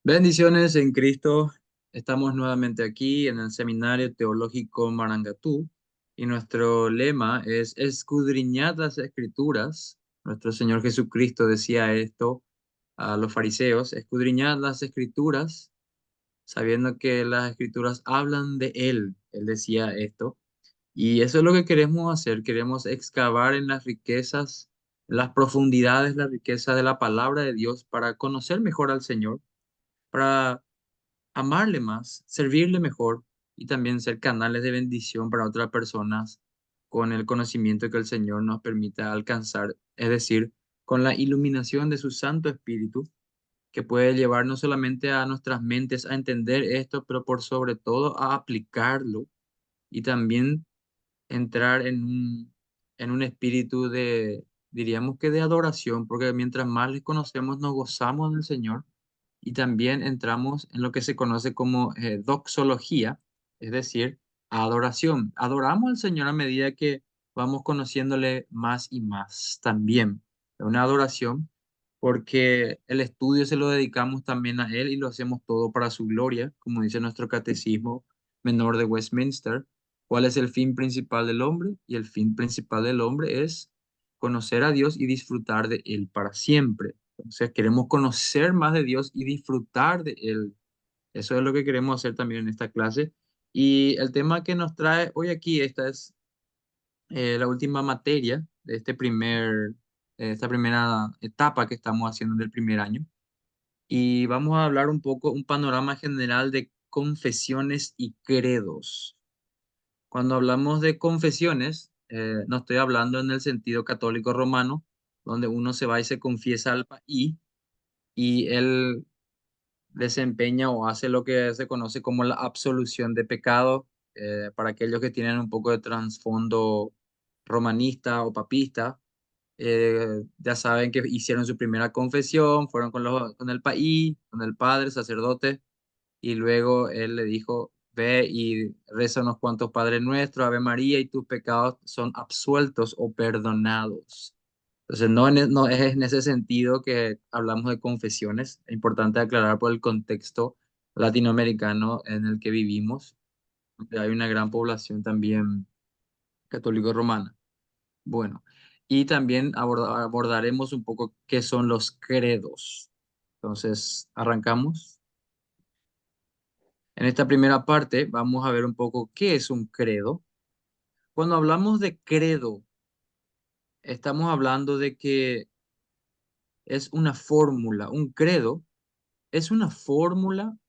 Bendiciones en Cristo. Estamos nuevamente aquí en el Seminario Teológico Marangatú y nuestro lema es escudriñad las Escrituras. Nuestro Señor Jesucristo decía esto a los fariseos: escudriñad las Escrituras, sabiendo que las Escrituras hablan de Él. Él decía esto. Y eso es lo que queremos hacer. Queremos excavar en las riquezas, en las profundidades, la riqueza de la palabra de Dios para conocer mejor al Señor, para amarle más, servirle mejor y también ser canales de bendición para otras personas con el conocimiento que el Señor nos permite alcanzar, es decir, con la iluminación de su Santo Espíritu, que puede llevar no solamente a nuestras mentes a entender esto, pero por sobre todo a aplicarlo y también entrar en un espíritu de, diríamos que de adoración, porque mientras más le conocemos, nos gozamos del Señor y también entramos en lo que se conoce como doxología, es decir, adoración. Adoramos al Señor a medida que vamos conociéndole más y más también. Es una adoración porque el estudio se lo dedicamos también a Él y lo hacemos todo para su gloria, como dice nuestro catecismo menor de Westminster. ¿Cuál es el fin principal del hombre? Y el fin principal del hombre es conocer a Dios y disfrutar de Él para siempre. Entonces queremos conocer más de Dios y disfrutar de Él. Eso es lo que queremos hacer también en esta clase. Y el tema que nos trae hoy aquí, esta es la última materia de esta primera etapa que estamos haciendo del primer año. Y vamos a hablar un poco, un panorama general de confesiones y credos. Cuando hablamos de confesiones, no estoy hablando en el sentido católico romano, donde uno se va y se confiesa al país y él desempeña o hace lo que se conoce como la absolución de pecado, para aquellos que tienen un poco de trasfondo romanista o papista. Ya saben que hicieron su primera confesión, fueron con el país, con el padre, sacerdote, y luego él le dijo: ve y reza unos cuantos Padre Nuestro, Ave María, y tus pecados son absueltos o perdonados. Entonces, no es en ese sentido que hablamos de confesiones. Es importante aclarar por el contexto latinoamericano en el que vivimos, donde hay una gran población también católico-romana. Bueno, y también abordaremos un poco qué son los credos. Entonces, arrancamos. En esta primera parte vamos a ver un poco qué es un credo. Cuando hablamos de credo, estamos hablando de que es una fórmula. Un credo es una fórmula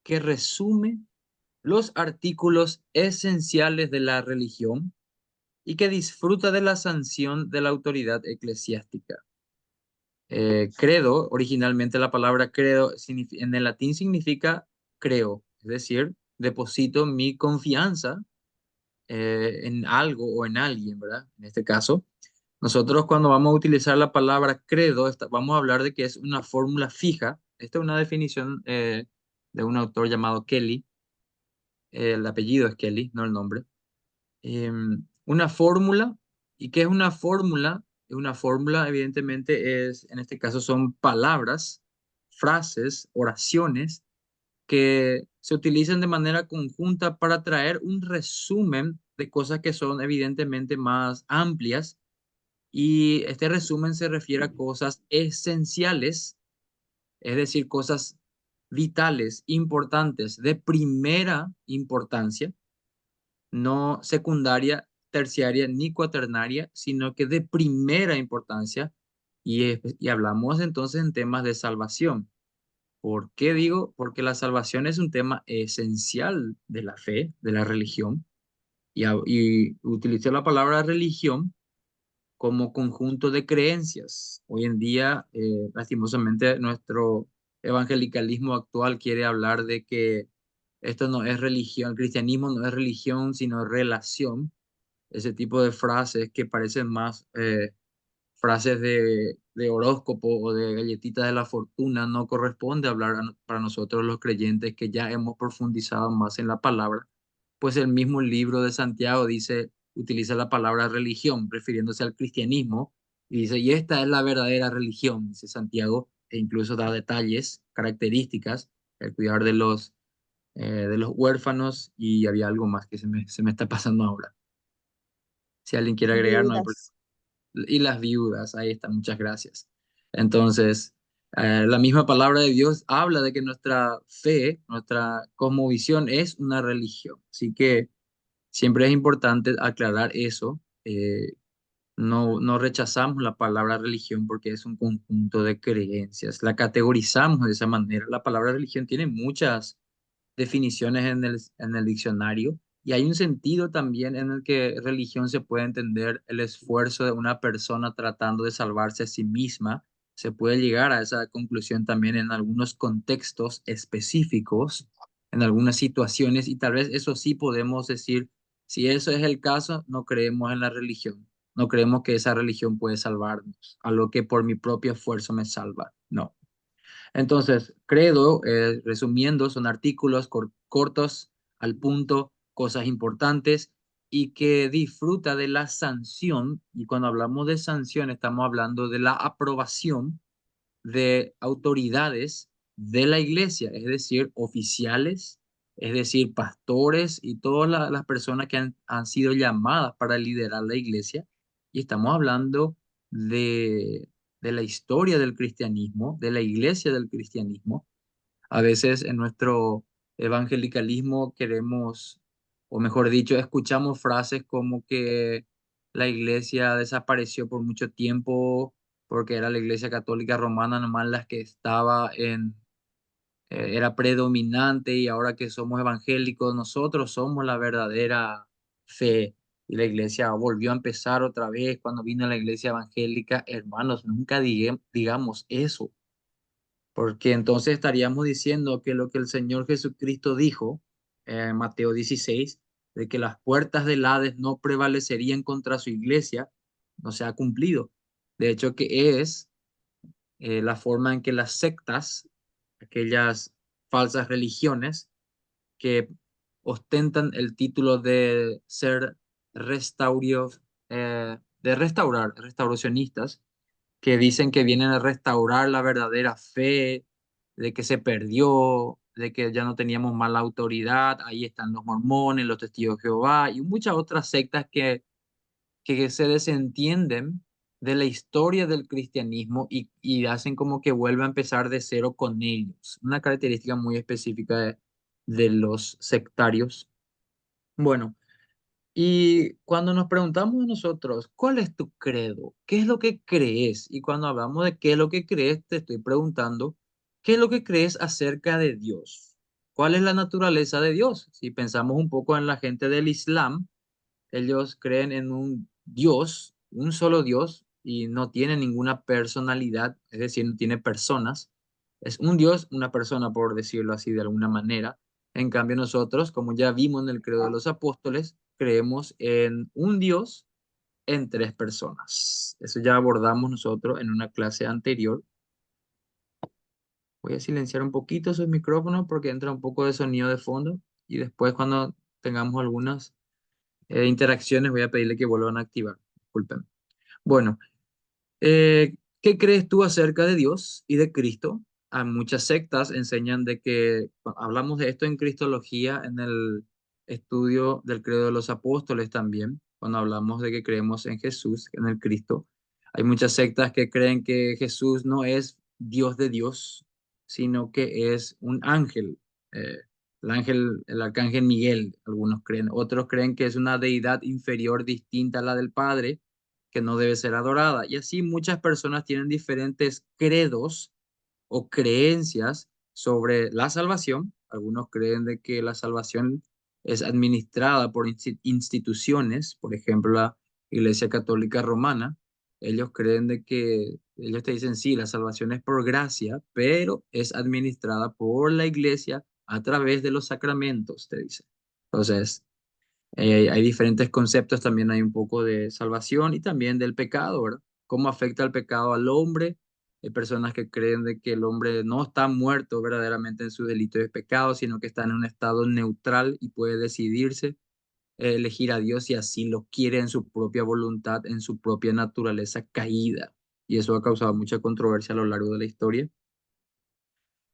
que resume los artículos esenciales de la religión y que disfruta de la sanción de la autoridad eclesiástica. Credo, originalmente la palabra credo en el latín significa creo, es decir, deposito mi confianza en algo o en alguien, ¿verdad? En este caso, nosotros cuando vamos a utilizar la palabra credo, vamos a hablar de que es una fórmula fija. Esta es una definición de un autor llamado Kelly. El apellido es Kelly, no el nombre. Una fórmula. ¿Y qué es una fórmula? Una fórmula, evidentemente, en este caso son palabras, frases, oraciones que se utilizan de manera conjunta para traer un resumen de cosas que son evidentemente más amplias, y este resumen se refiere a cosas esenciales, es decir, cosas vitales, importantes, de primera importancia, no secundaria, terciaria ni cuaternaria, sino que de primera importancia, y hablamos entonces en temas de salvación. ¿Por qué digo? Porque la salvación es un tema esencial de la fe, de la religión, y utilizo la palabra religión como conjunto de creencias. Hoy en día, lastimosamente, nuestro evangelicalismo actual quiere hablar de que esto no es religión, el cristianismo no es religión, sino relación. Ese tipo de frases que parecen más frases de horóscopo o de galletitas de la fortuna no corresponde hablar para nosotros los creyentes que ya hemos profundizado más en la palabra, pues el mismo libro de Santiago dice, utiliza la palabra religión, refiriéndose al cristianismo, y dice: y esta es la verdadera religión, dice Santiago, e incluso da detalles, características, el cuidar de los huérfanos y había algo más que se me está pasando ahora. Si alguien quiere agregar, no hay problema. Viudas. Y las viudas, ahí está, muchas gracias. Entonces, la misma palabra de Dios habla de que nuestra fe, nuestra cosmovisión es una religión. Así que siempre es importante aclarar eso. No rechazamos la palabra religión porque es un conjunto de creencias. La categorizamos de esa manera. La palabra religión tiene muchas definiciones en el diccionario y hay un sentido también en el que religión se puede entender el esfuerzo de una persona tratando de salvarse a sí misma. Se puede llegar a esa conclusión también en algunos contextos específicos, en algunas situaciones y tal vez eso sí podemos decir, si eso es el caso, no creemos en la religión. No creemos que esa religión puede salvarnos, a lo que por mi propio esfuerzo me salva. No. Entonces, credo, resumiendo, son artículos cortos, al punto, cosas importantes y que disfruta de la sanción. Y cuando hablamos de sanción, estamos hablando de la aprobación de autoridades de la iglesia, es decir, oficiales, es decir, pastores y todas las personas que han sido llamadas para liderar la iglesia. Y estamos hablando de la historia del cristianismo, de la iglesia del cristianismo. A veces en nuestro evangelicalismo queremos, o mejor dicho, escuchamos frases como que la iglesia desapareció por mucho tiempo porque era la iglesia católica romana nomás la que estaba era predominante y ahora que somos evangélicos, nosotros somos la verdadera fe. Y la iglesia volvió a empezar otra vez cuando vino la iglesia evangélica. Hermanos, nunca digamos eso porque entonces estaríamos diciendo que lo que el Señor Jesucristo dijo en Mateo 16, de que las puertas del Hades no prevalecerían contra su iglesia, no se ha cumplido. De hecho, que es la forma en que las sectas, aquellas falsas religiones que ostentan el título de ser de restaurar, restauracionistas, que dicen que vienen a restaurar la verdadera fe, de que se perdió, de que ya no teníamos mala autoridad, ahí están los mormones, los testigos de Jehová y muchas otras sectas que se desentienden de la historia del cristianismo y hacen como que vuelva a empezar de cero con ellos. Una característica muy específica de los sectarios. Bueno, y cuando nos preguntamos a nosotros, ¿cuál es tu credo? ¿Qué es lo que crees? Y cuando hablamos de qué es lo que crees, te estoy preguntando, ¿qué es lo que crees acerca de Dios? ¿Cuál es la naturaleza de Dios? Si pensamos un poco en la gente del Islam, ellos creen en un Dios, un solo Dios, y no tiene ninguna personalidad, es decir, no tiene personas. Es un Dios, una persona, por decirlo así de alguna manera. En cambio, nosotros, como ya vimos en el credo de los apóstoles, creemos en un Dios en tres personas. Eso ya abordamos nosotros en una clase anterior. Voy a silenciar un poquito esos micrófonos porque entra un poco de sonido de fondo y después cuando tengamos algunas interacciones voy a pedirle que vuelvan a activar. Disculpen. Bueno, ¿qué crees tú acerca de Dios y de Cristo? A muchas sectas enseñan de que hablamos de esto en Cristología, en el estudio del credo de los apóstoles también, cuando hablamos de que creemos en Jesús, en el Cristo. Hay muchas sectas que creen que Jesús no es Dios de Dios, sino que es un ángel, el ángel, el arcángel Miguel, algunos creen. Otros creen que es una deidad inferior distinta a la del Padre que no debe ser adorada. Y así muchas personas tienen diferentes credos o creencias sobre la salvación. Algunos creen de que la salvación es administrada por instituciones, por ejemplo, la Iglesia Católica Romana. Ellos creen de que, ellos te dicen, sí, la salvación es por gracia, pero es administrada por la Iglesia a través de los sacramentos, te dicen. Entonces, hay diferentes conceptos, también hay un poco de salvación y también del pecado, ¿verdad? ¿Cómo afecta el pecado al hombre? Hay personas que creen de que el hombre no está muerto verdaderamente en su delito de pecado, sino que está en un estado neutral y puede decidirse, elegir a Dios si así lo quiere en su propia voluntad, en su propia naturaleza caída. Y eso ha causado mucha controversia a lo largo de la historia.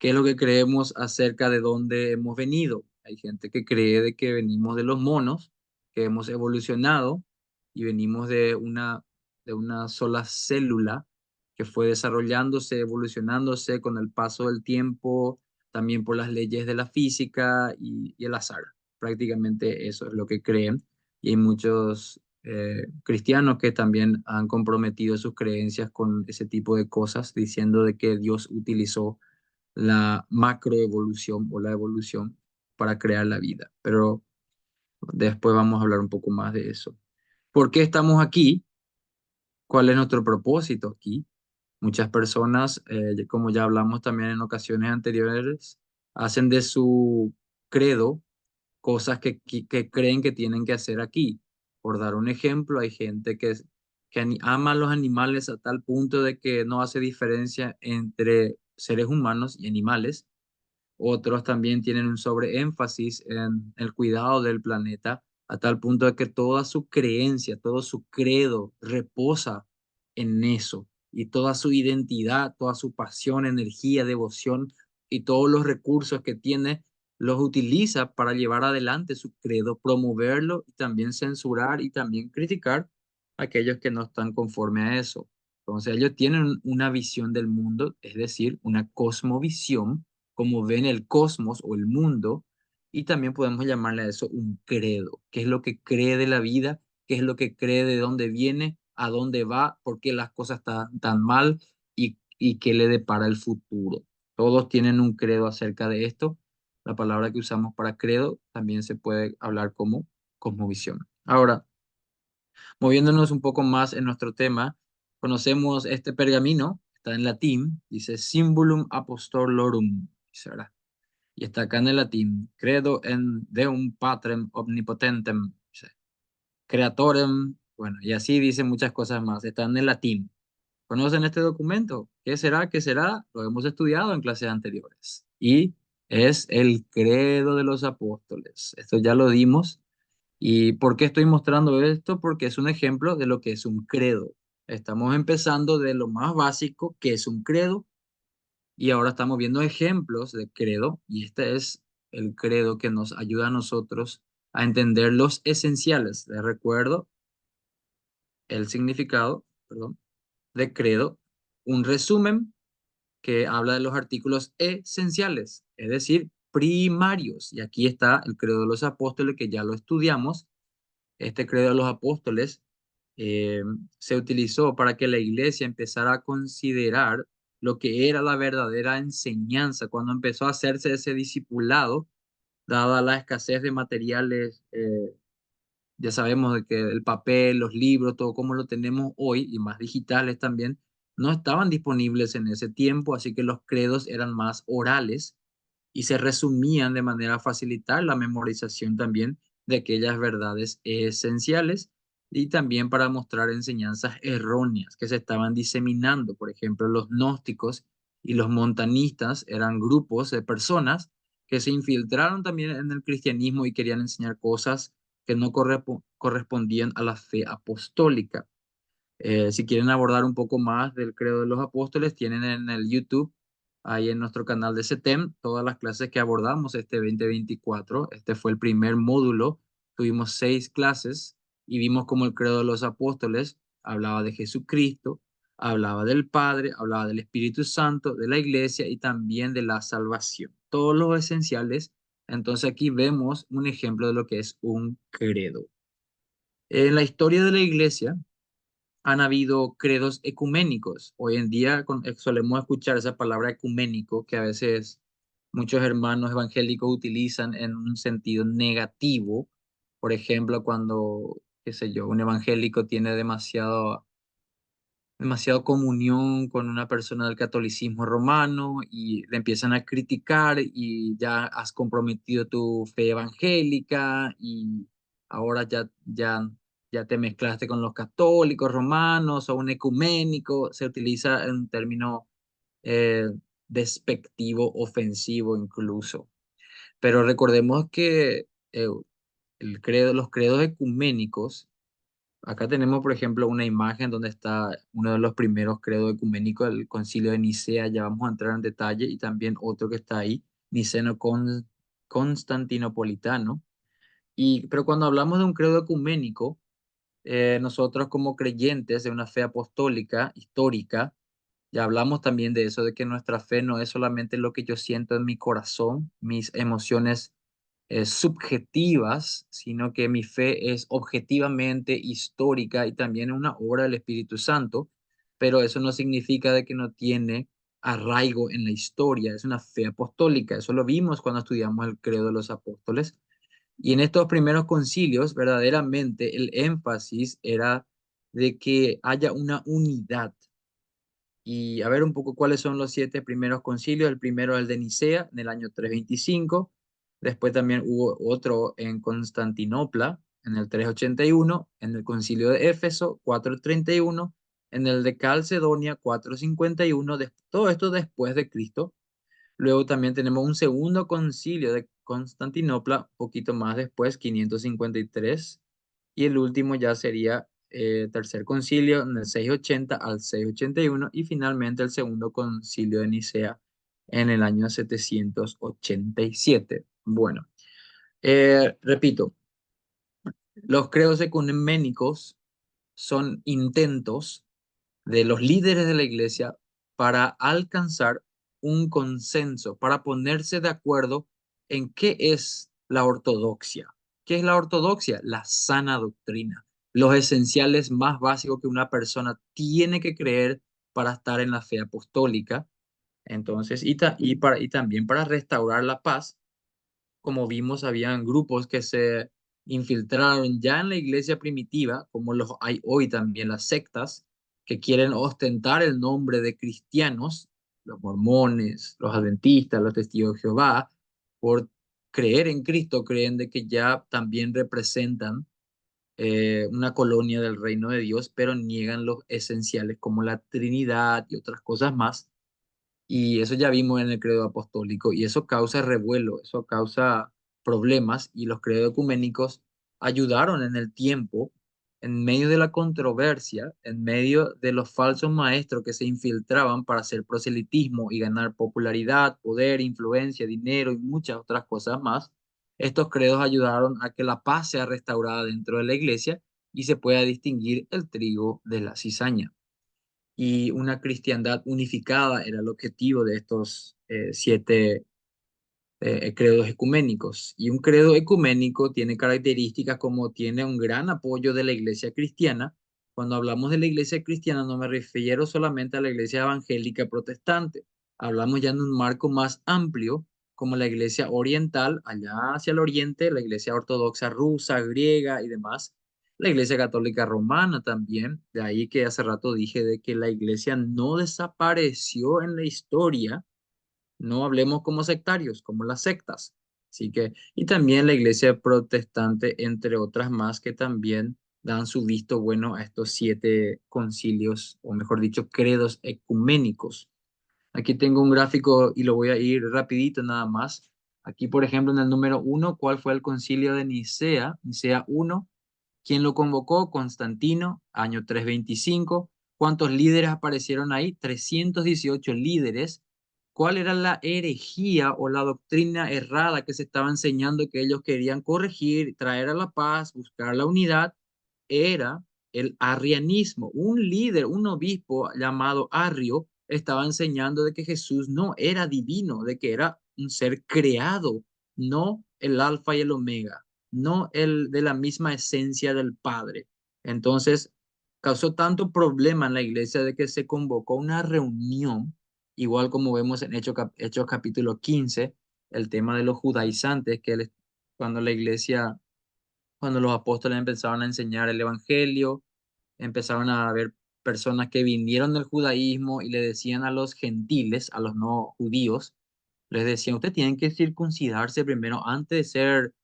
¿Qué es lo que creemos acerca de dónde hemos venido? Hay gente que cree de que venimos de los monos, que hemos evolucionado y venimos de una sola célula que fue desarrollándose, evolucionándose con el paso del tiempo, también por las leyes de la física y el azar. Prácticamente eso es lo que creen. Y hay muchos cristianos que también han comprometido sus creencias con ese tipo de cosas, diciendo de que Dios utilizó la macroevolución o la evolución para crear la vida. Pero después vamos a hablar un poco más de eso. ¿Por qué estamos aquí? ¿Cuál es nuestro propósito aquí? Muchas personas, como ya hablamos también en ocasiones anteriores, hacen de su credo cosas que creen que tienen que hacer aquí. Por dar un ejemplo, hay gente que ama a los animales a tal punto de que no hace diferencia entre seres humanos y animales. Otros también tienen un sobreénfasis en el cuidado del planeta, a tal punto de que toda su creencia, todo su credo reposa en eso, y toda su identidad, toda su pasión, energía, devoción y todos los recursos que tiene los utiliza para llevar adelante su credo, promoverlo y también censurar y también criticar a aquellos que no están conforme a eso. Entonces ellos tienen una visión del mundo, es decir, una cosmovisión, como ven el cosmos o el mundo, y también podemos llamarle a eso un credo. ¿Qué es lo que cree de la vida? ¿Qué es lo que cree de dónde viene, a dónde va, por qué las cosas están tan mal y qué le depara el futuro? Todos tienen un credo acerca de esto. La palabra que usamos para credo también se puede hablar como cosmovisión. Ahora, moviéndonos un poco más en nuestro tema, conocemos este pergamino, está en latín, dice Symbolum Apostolorum, dice, ¿verdad? Y está acá en el latín, credo en Deum Patrem Omnipotentem, dice, Creatorem, bueno, y así dice muchas cosas más, está en el latín. ¿Conocen este documento? ¿Qué será? ¿Qué será? Lo hemos estudiado en clases anteriores. Y es el credo de los apóstoles. Esto ya lo dimos. ¿Y por qué estoy mostrando esto? Porque es un ejemplo de lo que es un credo. Estamos empezando de lo más básico, que es un credo, y ahora estamos viendo ejemplos de credo, y este es el credo que nos ayuda a nosotros a entender los esenciales. Les recuerdo el significado, perdón, de credo, un resumen que habla de los artículos esenciales, es decir, primarios. Y aquí está el credo de los apóstoles, que ya lo estudiamos. Este credo de los apóstoles eh, se utilizó para que la iglesia empezara a considerar lo que era la verdadera enseñanza cuando empezó a hacerse ese discipulado, dada la escasez de materiales. Ya sabemos de que el papel, los libros, todo como lo tenemos hoy y más digitales también, no estaban disponibles en ese tiempo, así que los credos eran más orales y se resumían de manera a facilitar la memorización también de aquellas verdades esenciales, y también para mostrar enseñanzas erróneas que se estaban diseminando. Por ejemplo, los gnósticos y los montanistas eran grupos de personas que se infiltraron también en el cristianismo y querían enseñar cosas que no correspondían a la fe apostólica. Si quieren abordar un poco más del credo de los apóstoles, tienen en el YouTube, ahí en nuestro canal de CETEM, todas las clases que abordamos este 2024. Este fue el primer módulo. Tuvimos 6 clases y vimos cómo el credo de los apóstoles hablaba de Jesucristo, hablaba del Padre, hablaba del Espíritu Santo, de la iglesia y también de la salvación. Todos los esenciales. Entonces aquí vemos un ejemplo de lo que es un credo. En la historia de la iglesia, han habido credos ecuménicos. Hoy en día solemos escuchar esa palabra ecuménico, que a veces muchos hermanos evangélicos utilizan en un sentido negativo. Por ejemplo, cuando, qué sé yo, un evangélico tiene demasiado comunión con una persona del catolicismo romano y le empiezan a criticar, y ya has comprometido tu fe evangélica y ahora ya te mezclaste con los católicos romanos o un ecuménico. Se utiliza en un término eh, despectivo, ofensivo incluso. Pero recordemos que los credos ecuménicos Acá tenemos, por ejemplo, una imagen donde está uno de los primeros credos ecuménicos del Concilio de Nicea, ya vamos a entrar en detalle, y también otro que está ahí, Constantinopolitano. Pero cuando hablamos de un credo ecuménico, nosotros como creyentes de una fe apostólica histórica, ya hablamos también de eso, de que nuestra fe no es solamente lo que yo siento en mi corazón, mis emociones subjetivas, sino que mi fe es objetivamente histórica y también una obra del Espíritu Santo, pero eso no significa de que no tiene arraigo en la historia, es una fe apostólica, eso lo vimos cuando estudiamos el credo de los apóstoles. Y en estos primeros concilios, verdaderamente el énfasis era de que haya una unidad. Y a ver un poco cuáles son los siete primeros concilios. El primero es el de Nicea en el año 325. Después también hubo otro en Constantinopla en el 381, en el concilio de Éfeso 431, en el de Calcedonia 451, todo esto después de Cristo. Luego también tenemos un segundo concilio de Constantinopla, poquito más después, 553, y el último ya sería tercer concilio, en el 680 al 681, y finalmente el segundo concilio de Nicea en el año 787. Bueno, repito, los credos ecuménicos son intentos de los líderes de la iglesia para alcanzar un consenso, para ponerse de acuerdo en qué es la ortodoxia. ¿Qué es la ortodoxia? La sana doctrina, los esenciales más básicos que una persona tiene que creer para estar en la fe apostólica. Entonces, y también para restaurar la paz, como vimos, habían grupos que se infiltraron ya en la iglesia primitiva, como los hay hoy también, las sectas, que quieren ostentar el nombre de cristianos, los mormones, los adventistas, los testigos de Jehová, por creer en Cristo, creen de que ya también representan una colonia del reino de Dios, pero niegan los esenciales como la Trinidad y otras cosas más. Y eso ya vimos en el credo apostólico y eso causa revuelo, eso causa problemas y los credos ecuménicos ayudaron en el tiempo, en medio de la controversia, en medio de los falsos maestros que se infiltraban para hacer proselitismo y ganar popularidad, poder, influencia, dinero y muchas otras cosas más. Estos credos ayudaron a que la paz sea restaurada dentro de la iglesia y se pueda distinguir el trigo de la cizaña, y una cristiandad unificada era el objetivo de estos siete credos ecuménicos. Y un credo ecuménico tiene características como tiene un gran apoyo de la iglesia cristiana. Cuando hablamos de la iglesia cristiana no me refiero solamente a la iglesia evangélica protestante, hablamos ya en un marco más amplio como la iglesia oriental, allá hacia el oriente, la iglesia ortodoxa rusa, griega y demás, la Iglesia Católica Romana también, de ahí que hace rato dije de que la iglesia no desapareció en la historia, no hablemos como sectarios, como las sectas. Así que, y también la iglesia protestante, entre otras más, que también dan su visto bueno a estos siete concilios, o mejor dicho, credos ecuménicos. Aquí tengo un gráfico y lo voy a ir rapidito nada más. Aquí, por ejemplo, en el número uno, ¿cuál fue el concilio de Nicea? Nicea uno. ¿Quién lo convocó? Constantino, año 325. ¿Cuántos líderes aparecieron ahí? 318 líderes. ¿Cuál era la herejía o la doctrina errada que se estaba enseñando que ellos querían corregir, traer a la paz, buscar la unidad? Era el arrianismo. Un líder, un obispo llamado Arrio, estaba enseñando de que Jesús no era divino, de que era un ser creado, no el alfa y el omega, no el de la misma esencia del Padre. Entonces, causó tanto problema en la iglesia de que se convocó una reunión, igual como vemos en Hechos capítulo 15, el tema de los judaizantes, cuando la iglesia, cuando los apóstoles empezaron a enseñar el evangelio, empezaron a haber personas que vinieron del judaísmo y le decían a los gentiles, a los no judíos, les decían, ustedes tienen que circuncidarse primero antes de ser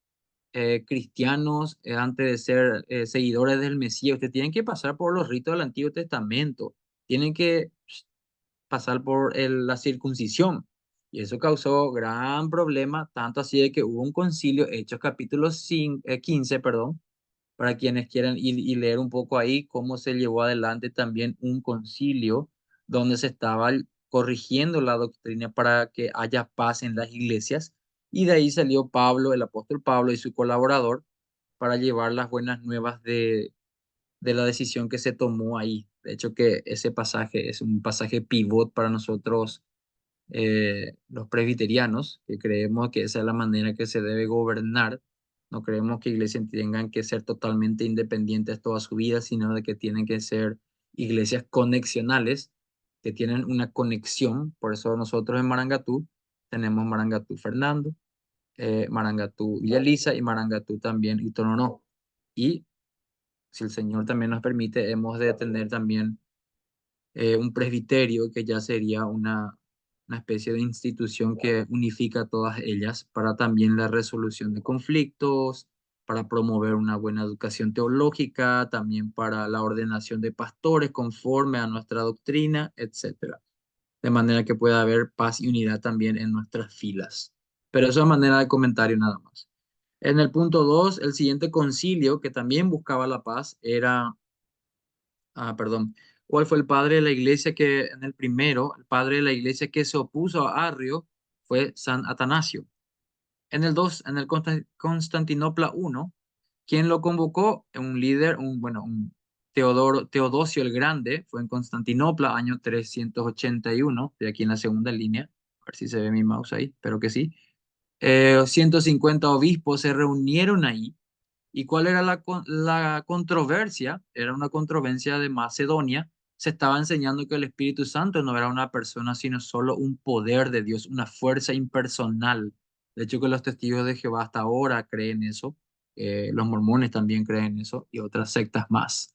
cristianos, antes de ser seguidores del Mesías. Ustedes tienen que pasar por los ritos del Antiguo Testamento, tienen que pasar por la circuncisión. Y eso causó gran problema, tanto así de que hubo un concilio, Hechos capítulo 15, perdón, para quienes quieran y leer un poco ahí cómo se llevó adelante también un concilio donde se estaba corrigiendo la doctrina para que haya paz en las iglesias. Y de ahí salió Pablo, el apóstol Pablo y su colaborador para llevar las buenas nuevas de la decisión que se tomó ahí. De hecho, que ese pasaje es un pasaje pivot para nosotros, los presbiterianos, que creemos que esa es la manera que se debe gobernar. No creemos que iglesias tengan que ser totalmente independientes toda su vida, sino de que tienen que ser iglesias conexionales, que tienen una conexión. Por eso nosotros en Marangatú tenemos Marangatú Fernando, Marangatú Villa Elisa y Marangatú también y Toronó. Y si el Señor también nos permite, hemos de tener también un presbiterio que ya sería una especie de institución que unifica a todas ellas para también la resolución de conflictos, para promover una buena educación teológica, también para la ordenación de pastores conforme a nuestra doctrina, etcétera. De manera que pueda haber paz y unidad también en nuestras filas. Pero eso es manera de comentario nada más. En el punto 2, el siguiente concilio que también buscaba la paz era, perdón, ¿cuál fue el padre de la iglesia que en el primero, el padre de la iglesia que se opuso a Arrio fue San Atanasio? En el 2, en el Constantinopla I, quien lo convocó, un líder, bueno, un Teodosio el Grande, fue en Constantinopla, año 381, de aquí en la segunda línea, a ver si se ve mi mouse ahí, espero que sí. 150 obispos se reunieron ahí. ¿Y cuál era la controversia? Era una controversia de Macedonia. Se estaba enseñando que el Espíritu Santo no era una persona, sino solo un poder de Dios, una fuerza impersonal. De hecho, que los testigos de Jehová hasta ahora creen eso. Los mormones también creen eso y otras sectas más.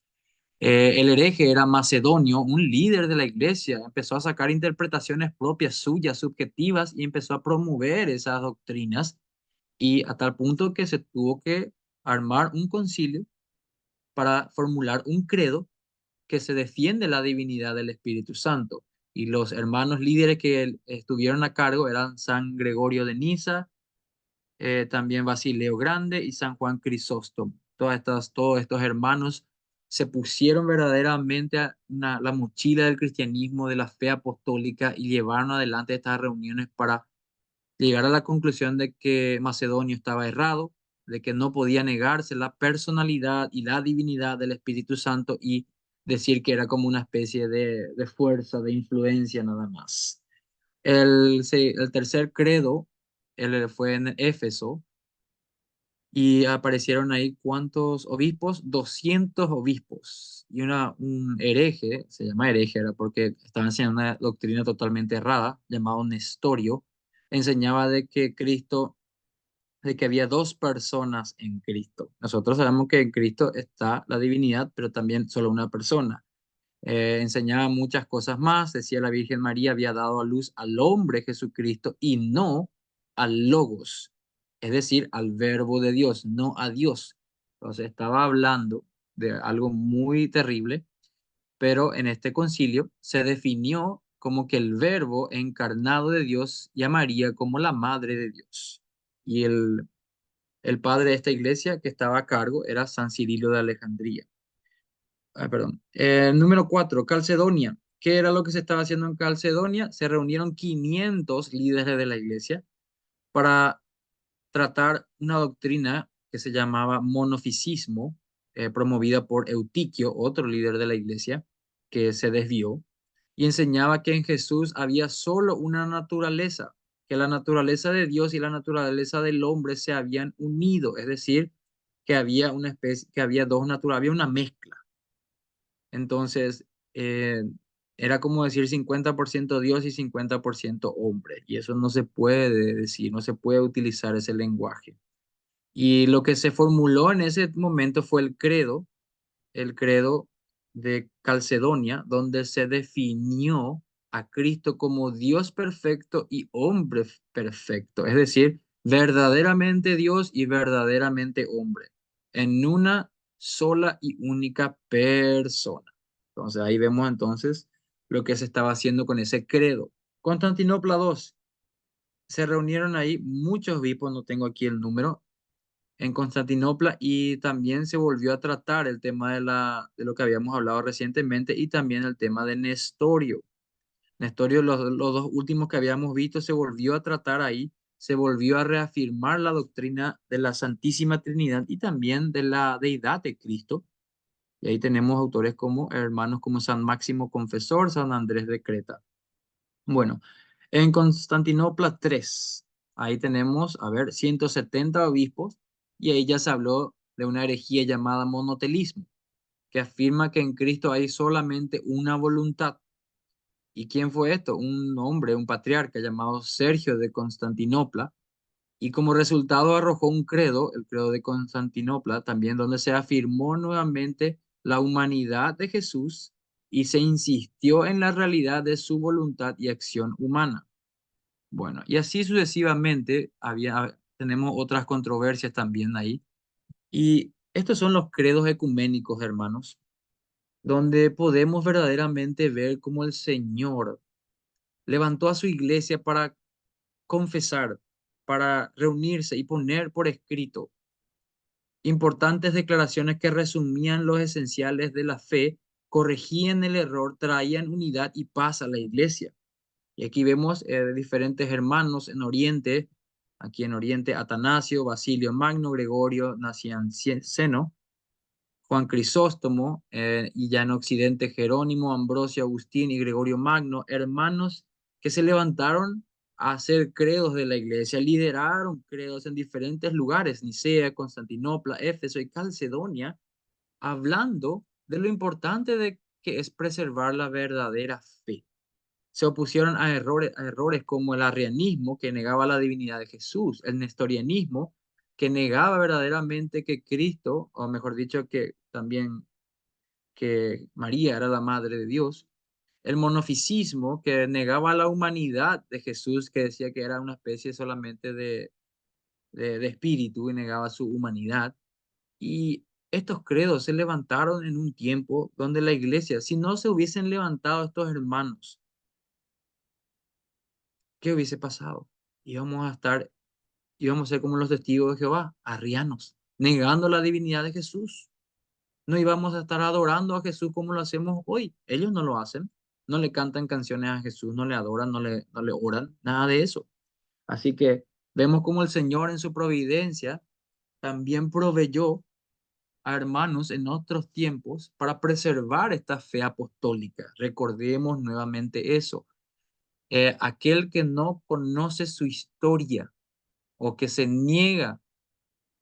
El hereje era macedonio, un líder de la iglesia. Empezó a sacar interpretaciones propias suyas, subjetivas, y empezó a promover esas doctrinas y a tal punto que se tuvo que armar un concilio para formular un credo que se defiende la divinidad del Espíritu Santo. Y los hermanos líderes que estuvieron a cargo eran San Gregorio de Niza, también Basileo Grande y San Juan Crisóstomo. Todos estos hermanos se pusieron verdaderamente a la mochila del cristianismo, de la fe apostólica y llevaron adelante estas reuniones para llegar a la conclusión de que Macedonio estaba errado, de que no podía negarse la personalidad y la divinidad del Espíritu Santo y decir que era como una especie de fuerza, de influencia nada más. El tercer credo fue en Éfeso y aparecieron ahí ¿cuántos obispos? 200 obispos. Y un hereje, se llama hereje, era porque estaba enseñando una doctrina totalmente errada, llamado Nestorio, enseñaba de que había dos personas en Cristo. Nosotros sabemos que en Cristo está la divinidad, pero también solo una persona. Enseñaba muchas cosas más, decía la Virgen María había dado a luz al hombre Jesucristo y no al Logos, es decir, al Verbo de Dios, no a Dios. Entonces estaba hablando de algo muy terrible, pero en este concilio se definió como que el Verbo encarnado de Dios y a María como la Madre de Dios. Y el padre de esta iglesia que estaba a cargo era San Cirilo de Alejandría. Perdón. Número 4, Calcedonia. ¿Qué era lo que se estaba haciendo en Calcedonia? Se reunieron 500 líderes de la iglesia para tratar una doctrina que se llamaba monofisismo, promovida por Eutiquio, otro líder de la iglesia, que se desvió, y enseñaba que en Jesús había solo una naturaleza, que la naturaleza de Dios y la naturaleza del hombre se habían unido, es decir, que había una especie, que había dos naturales, había una mezcla. Entonces, era como decir 50% Dios y 50% hombre, y eso no se puede decir, no se puede utilizar ese lenguaje. Y lo que se formuló en ese momento fue el credo de Calcedonia, donde se definió a Cristo como Dios perfecto y hombre perfecto, es decir, verdaderamente Dios y verdaderamente hombre, en una sola y única persona. Entonces ahí vemos entonces lo que se estaba haciendo con ese credo. Constantinopla II, se reunieron ahí muchos obispos, no tengo aquí el número, en Constantinopla, y también se volvió a tratar el tema de lo que habíamos hablado recientemente y también el tema de Nestorio. Nestorio, los dos últimos que habíamos visto, se volvió a tratar ahí, se volvió a reafirmar la doctrina de la Santísima Trinidad y también de la deidad de Cristo. Y ahí tenemos autores como hermanos como San Máximo Confesor, San Andrés de Creta. Bueno, en Constantinopla 3, ahí tenemos, a ver, 170 obispos, y ahí ya se habló de una herejía llamada monotelismo, que afirma que en Cristo hay solamente una voluntad. ¿Y quién fue esto? Un hombre, un patriarca llamado Sergio de Constantinopla, y como resultado arrojó un credo, el credo de Constantinopla, también donde se afirmó nuevamente la humanidad de Jesús y se insistió en la realidad de su voluntad y acción humana. Bueno, y así sucesivamente tenemos otras controversias también ahí. Y estos son los credos ecuménicos, hermanos, donde podemos verdaderamente ver cómo el Señor levantó a su iglesia para confesar, para reunirse y poner por escrito importantes declaraciones que resumían los esenciales de la fe, corregían el error, traían unidad y paz a la iglesia. Y aquí vemos diferentes hermanos en Oriente, aquí en Oriente Atanasio, Basilio Magno, Gregorio Nacianceno, Juan Crisóstomo, y ya en Occidente Jerónimo, Ambrosio, Agustín y Gregorio Magno, hermanos que se levantaron a hacer credos de la iglesia, lideraron credos en diferentes lugares, Nicea, Constantinopla, Éfeso y Calcedonia, hablando de lo importante de que es preservar la verdadera fe. Se opusieron a errores como el arrianismo, que negaba la divinidad de Jesús, el nestorianismo, que negaba verdaderamente que Cristo, o mejor dicho, que también que María era la madre de Dios, el monofisismo, que negaba la humanidad de Jesús, que decía que era una especie solamente de espíritu y negaba su humanidad. Y estos credos se levantaron en un tiempo donde la iglesia, si no se hubiesen levantado estos hermanos, ¿qué hubiese pasado? Íbamos a estar, íbamos a ser como los testigos de Jehová, arrianos, negando la divinidad de Jesús. No íbamos a estar adorando a Jesús como lo hacemos hoy. Ellos no lo hacen, no le cantan canciones a Jesús, no le adoran, no le oran, nada de eso. Así que vemos como el Señor en su providencia también proveyó a hermanos en otros tiempos para preservar esta fe apostólica. Recordemos nuevamente eso. Aquel que no conoce su historia o que se niega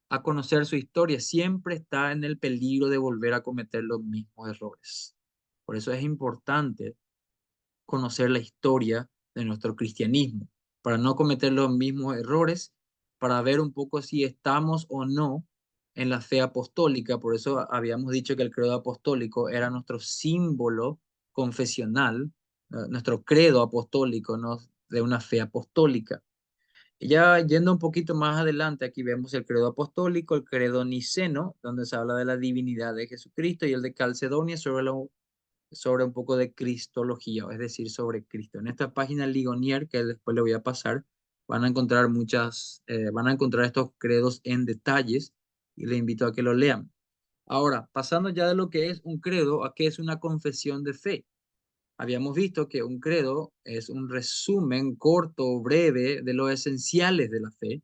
a conocer su historia siempre está en el peligro de volver a cometer los mismos errores. Por eso es importante conocer la historia de nuestro cristianismo, para no cometer los mismos errores, para ver un poco si estamos o no en la fe apostólica. Por eso habíamos dicho que el credo apostólico era nuestro símbolo confesional, nuestro credo apostólico, ¿no? De una fe apostólica. Y ya yendo un poquito más adelante, aquí vemos el credo apostólico, el credo niceno, donde se habla de la divinidad de Jesucristo, y el de Calcedonia sobre un poco de cristología, es decir, sobre Cristo. En esta página Ligonier, que después le voy a pasar, van a encontrar van a encontrar estos credos en detalles y le invito a que lo lean. Ahora, pasando ya de lo que es un credo a qué es una confesión de fe. Habíamos visto que un credo es un resumen corto, breve de los esenciales de la fe,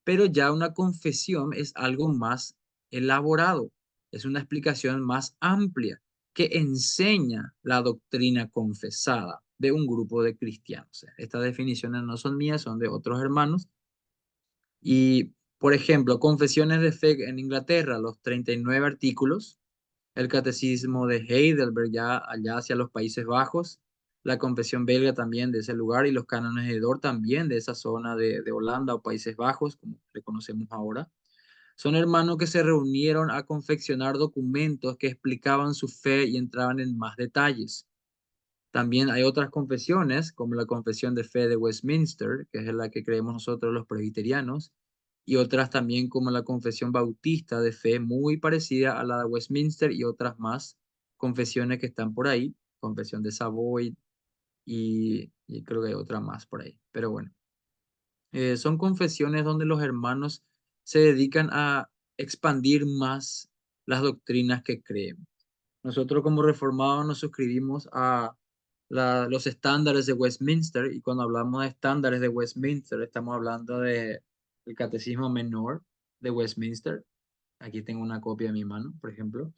pero ya una confesión es algo más elaborado, es una explicación más amplia que enseña la doctrina confesada de un grupo de cristianos. Estas definiciones no son mías, son de otros hermanos. Y, por ejemplo, confesiones de fe en Inglaterra, los 39 artículos, el catecismo de Heidelberg ya allá hacia los Países Bajos, la confesión belga también de ese lugar y los cánones de Dort también de esa zona de Holanda o Países Bajos, como le conocemos ahora. Son hermanos que se reunieron a confeccionar documentos que explicaban su fe y entraban en más detalles. También hay otras confesiones, como la Confesión de Fe de Westminster, que es la que creemos nosotros los presbiterianos, y otras también como la Confesión Bautista de Fe, muy parecida a la de Westminster, y otras más confesiones que están por ahí, Confesión de Savoy, y creo que hay otra más por ahí. Pero bueno, son confesiones donde los hermanos se dedican a expandir más las doctrinas que creen. Nosotros como reformados nos suscribimos a los estándares de Westminster, y cuando hablamos de estándares de Westminster estamos hablando de el Catecismo Menor de Westminster. Aquí tengo una copia en mi mano, por ejemplo.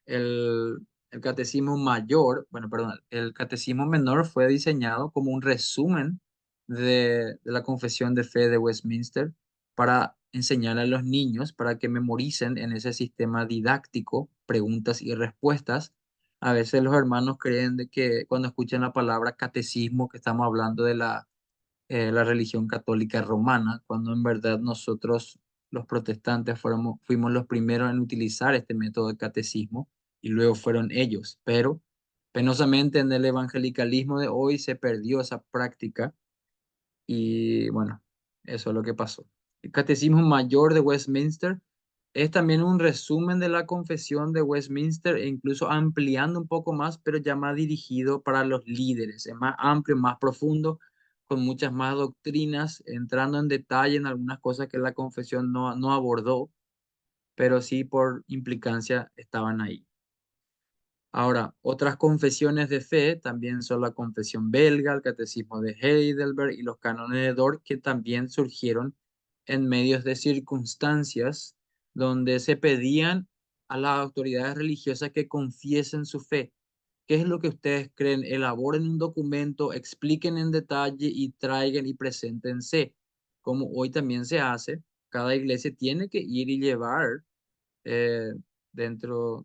El catecismo mayor, bueno, perdón, el catecismo menor fue diseñado como un resumen de la confesión de fe de Westminster para enseñar a los niños, para que memoricen en ese sistema didáctico preguntas y respuestas. A veces los hermanos creen de que cuando escuchan la palabra catecismo, que estamos hablando de la religión católica romana, cuando en verdad nosotros, los protestantes, fuimos los primeros en utilizar este método de catecismo y luego fueron ellos. Pero penosamente en el evangelicalismo de hoy se perdió esa práctica y bueno, eso es lo que pasó. El Catecismo Mayor de Westminster es también un resumen de la Confesión de Westminster e incluso ampliando un poco más, pero ya más dirigido para los líderes. Es más amplio, más profundo, con muchas más doctrinas, entrando en detalle en algunas cosas que la Confesión no abordó, pero sí por implicancia estaban ahí. Ahora, otras confesiones de fe también son la confesión belga, el catecismo de Heidelberg y los cánones de Dort, que también surgieron en medios de circunstancias donde se pedían a las autoridades religiosas que confiesen su fe. ¿Qué es lo que ustedes creen? Elaboren un documento, expliquen en detalle y traigan y preséntense. Como hoy también se hace, cada iglesia tiene que ir y llevar eh,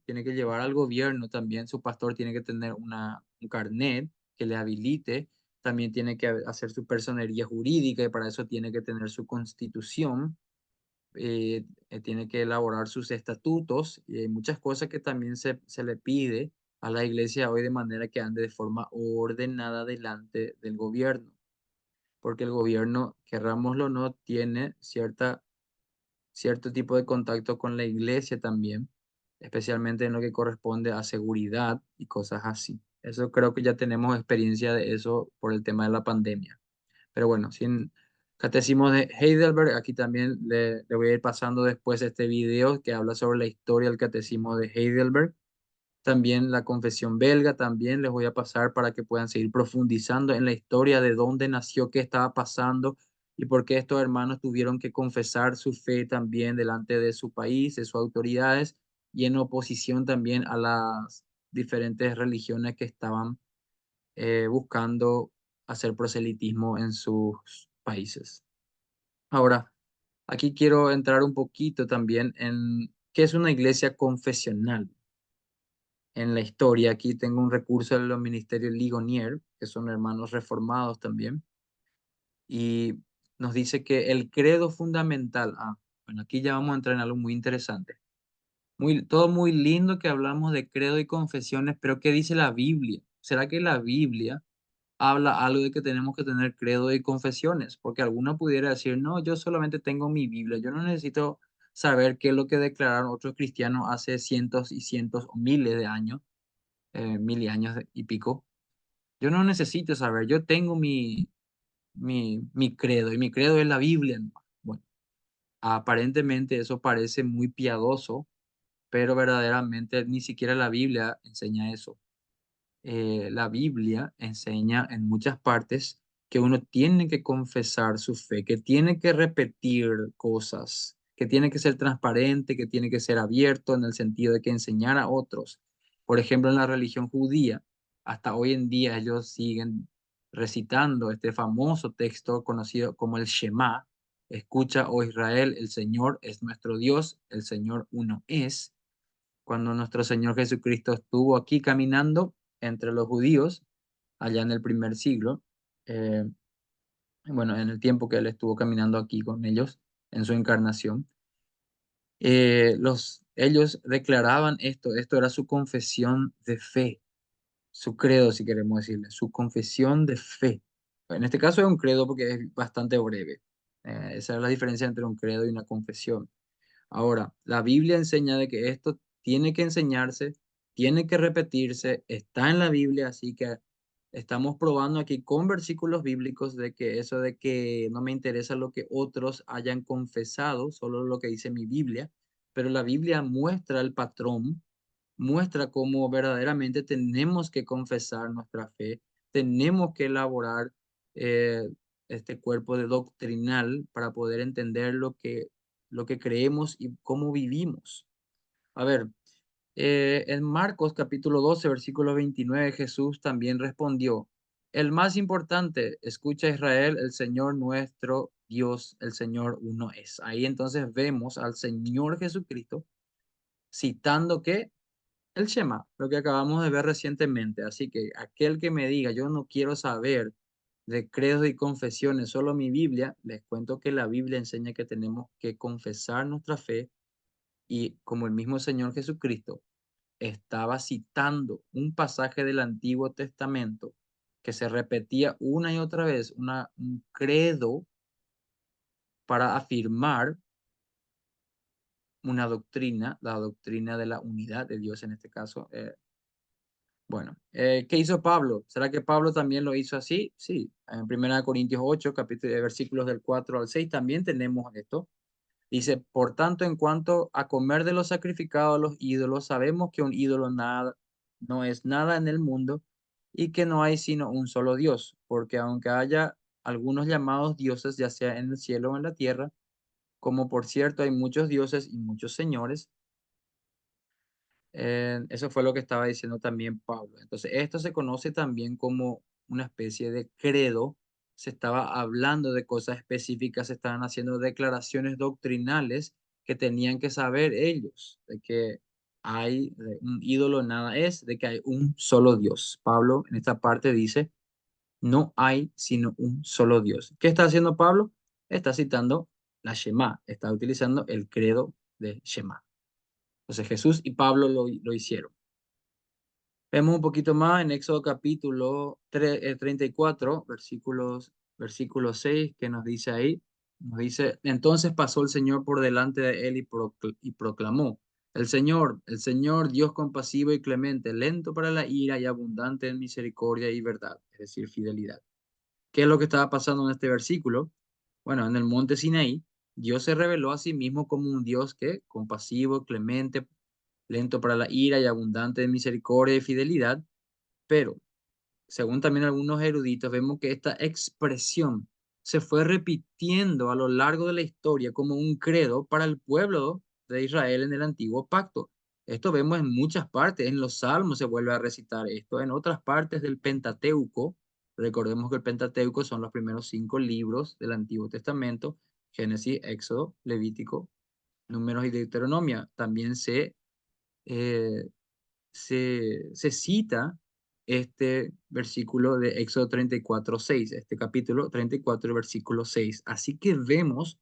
tiene que llevar al gobierno también, su pastor tiene que tener un carnet que le habilite, también tiene que hacer su personería jurídica y para eso tiene que tener su constitución, tiene que elaborar sus estatutos y hay muchas cosas que también se le pide a la iglesia hoy de manera que ande de forma ordenada delante del gobierno, porque el gobierno, querrámoslo o no, tiene cierto tipo de contacto con la iglesia también, especialmente en lo que corresponde a seguridad y cosas así. Eso creo que ya tenemos experiencia de eso por el tema de la pandemia. Pero bueno, sin catecismo de Heidelberg, aquí también le voy a ir pasando después este video que habla sobre la historia del catecismo de Heidelberg. También la confesión belga, también les voy a pasar para que puedan seguir profundizando en la historia de dónde nació, qué estaba pasando y por qué estos hermanos tuvieron que confesar su fe también delante de su país, de sus autoridades y en oposición también a las diferentes religiones que estaban buscando hacer proselitismo en sus países. Ahora, aquí quiero entrar un poquito también en qué es una iglesia confesional en la historia. Aquí tengo un recurso de los ministerios Ligonier, que son hermanos reformados también, y nos dice que el credo fundamental, bueno, aquí ya vamos a entrar en algo muy interesante. Todo muy lindo que hablamos de credo y confesiones, pero ¿qué dice la Biblia? ¿Será que la Biblia habla algo de que tenemos que tener credo y confesiones? Porque alguno pudiera decir, no, yo solamente tengo mi Biblia, yo no necesito saber qué es lo que declararon otros cristianos hace cientos y cientos o miles de años, mil años y pico. Yo no necesito saber, yo tengo mi credo y mi credo es la Biblia, ¿no? Bueno, aparentemente eso parece muy piadoso, pero verdaderamente ni siquiera la Biblia enseña eso. La Biblia enseña en muchas partes que uno tiene que confesar su fe, que tiene que repetir cosas, que tiene que ser transparente, que tiene que ser abierto en el sentido de que enseñar a otros. Por ejemplo, en la religión judía, hasta hoy en día ellos siguen recitando este famoso texto conocido como el Shema. Escucha, oh Israel, el Señor es nuestro Dios, el Señor uno es. Cuando nuestro Señor Jesucristo estuvo aquí caminando entre los judíos, allá en el primer siglo, eh, bueno, en el tiempo que Él estuvo caminando aquí con ellos, en su encarnación, ellos declaraban esto era su confesión de fe, su credo, si queremos decirle, su confesión de fe. En este caso es un credo porque es bastante breve. Esa es la diferencia entre un credo y una confesión. Ahora, la Biblia enseña de que esto tiene que enseñarse, tiene que repetirse, está en la Biblia, así que estamos probando aquí con versículos bíblicos de que eso de que no me interesa lo que otros hayan confesado, solo lo que dice mi Biblia, pero la Biblia muestra el patrón, muestra cómo verdaderamente tenemos que confesar nuestra fe, tenemos que elaborar eh, este cuerpo de doctrinal para poder entender lo que creemos y cómo vivimos. A ver, en Marcos capítulo 12, versículo 29, Jesús también respondió, el más importante, escucha Israel, el Señor nuestro Dios, el Señor uno es. Ahí entonces vemos al Señor Jesucristo citando que el Shema, lo que acabamos de ver recientemente. Así que aquel que me diga, yo no quiero saber de credos y confesiones, solo mi Biblia, les cuento que la Biblia enseña que tenemos que confesar nuestra fe y como el mismo Señor Jesucristo estaba citando un pasaje del Antiguo Testamento que se repetía una y otra vez, un credo para afirmar una doctrina, la doctrina de la unidad de Dios en este caso. Bueno, ¿qué hizo Pablo? ¿Será que Pablo también lo hizo así? Sí, en 1 Corintios 8, capítulo, versículos del 4 al 6, también tenemos esto. Dice, por tanto, en cuanto a comer de lo sacrificado a los ídolos, sabemos que un ídolo nada, no es nada en el mundo y que no hay sino un solo Dios, porque aunque haya algunos llamados dioses, ya sea en el cielo o en la tierra, como por cierto hay muchos dioses y muchos señores, eso fue lo que estaba diciendo también Pablo. Entonces, esto se conoce también como una especie de credo. Se estaba hablando de cosas específicas, se estaban haciendo declaraciones doctrinales que tenían que saber ellos, de que hay de un ídolo nada es, de que hay un solo Dios. Pablo en esta parte dice, no hay sino un solo Dios. ¿Qué está haciendo Pablo? Está citando la Shema, está utilizando el credo de Shema. Entonces Jesús y Pablo lo hicieron. Vemos un poquito más en Éxodo capítulo 34, versículo 6, que nos dice ahí, nos dice, entonces pasó el Señor por delante de él y proclamó, el Señor Dios compasivo y clemente, lento para la ira y abundante en misericordia y verdad, es decir, fidelidad. ¿Qué es lo que estaba pasando en este versículo? Bueno, en el monte Sinaí, Dios se reveló a sí mismo como un Dios que compasivo, clemente, lento para la ira y abundante de misericordia y fidelidad, pero según también algunos eruditos, vemos que esta expresión se fue repitiendo a lo largo de la historia como un credo para el pueblo de Israel en el antiguo pacto. Esto vemos en muchas partes, en los Salmos se vuelve a recitar esto, en otras partes del Pentateuco. Recordemos que el Pentateuco son los primeros 5 libros del Antiguo Testamento, Génesis, Éxodo, Levítico, Números y Deuteronomio. También eh, se cita este versículo de Éxodo 34:6, este capítulo 34, versículo 6. Así que vemos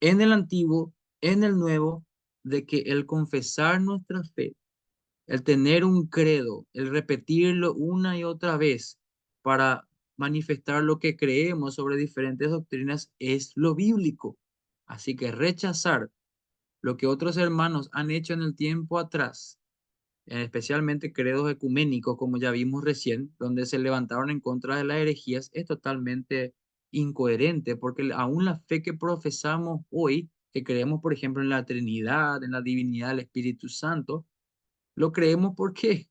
en el Antiguo, en el Nuevo, de que el confesar nuestra fe, el tener un credo, el repetirlo una y otra vez para manifestar lo que creemos sobre diferentes doctrinas es lo bíblico. Así que rechazar lo que otros hermanos han hecho en el tiempo atrás, especialmente credos ecuménicos, como ya vimos recién, donde se levantaron en contra de las herejías, es totalmente incoherente, porque aún la fe que profesamos hoy, que creemos, por ejemplo, en la Trinidad, en la divinidad del Espíritu Santo, lo creemos porque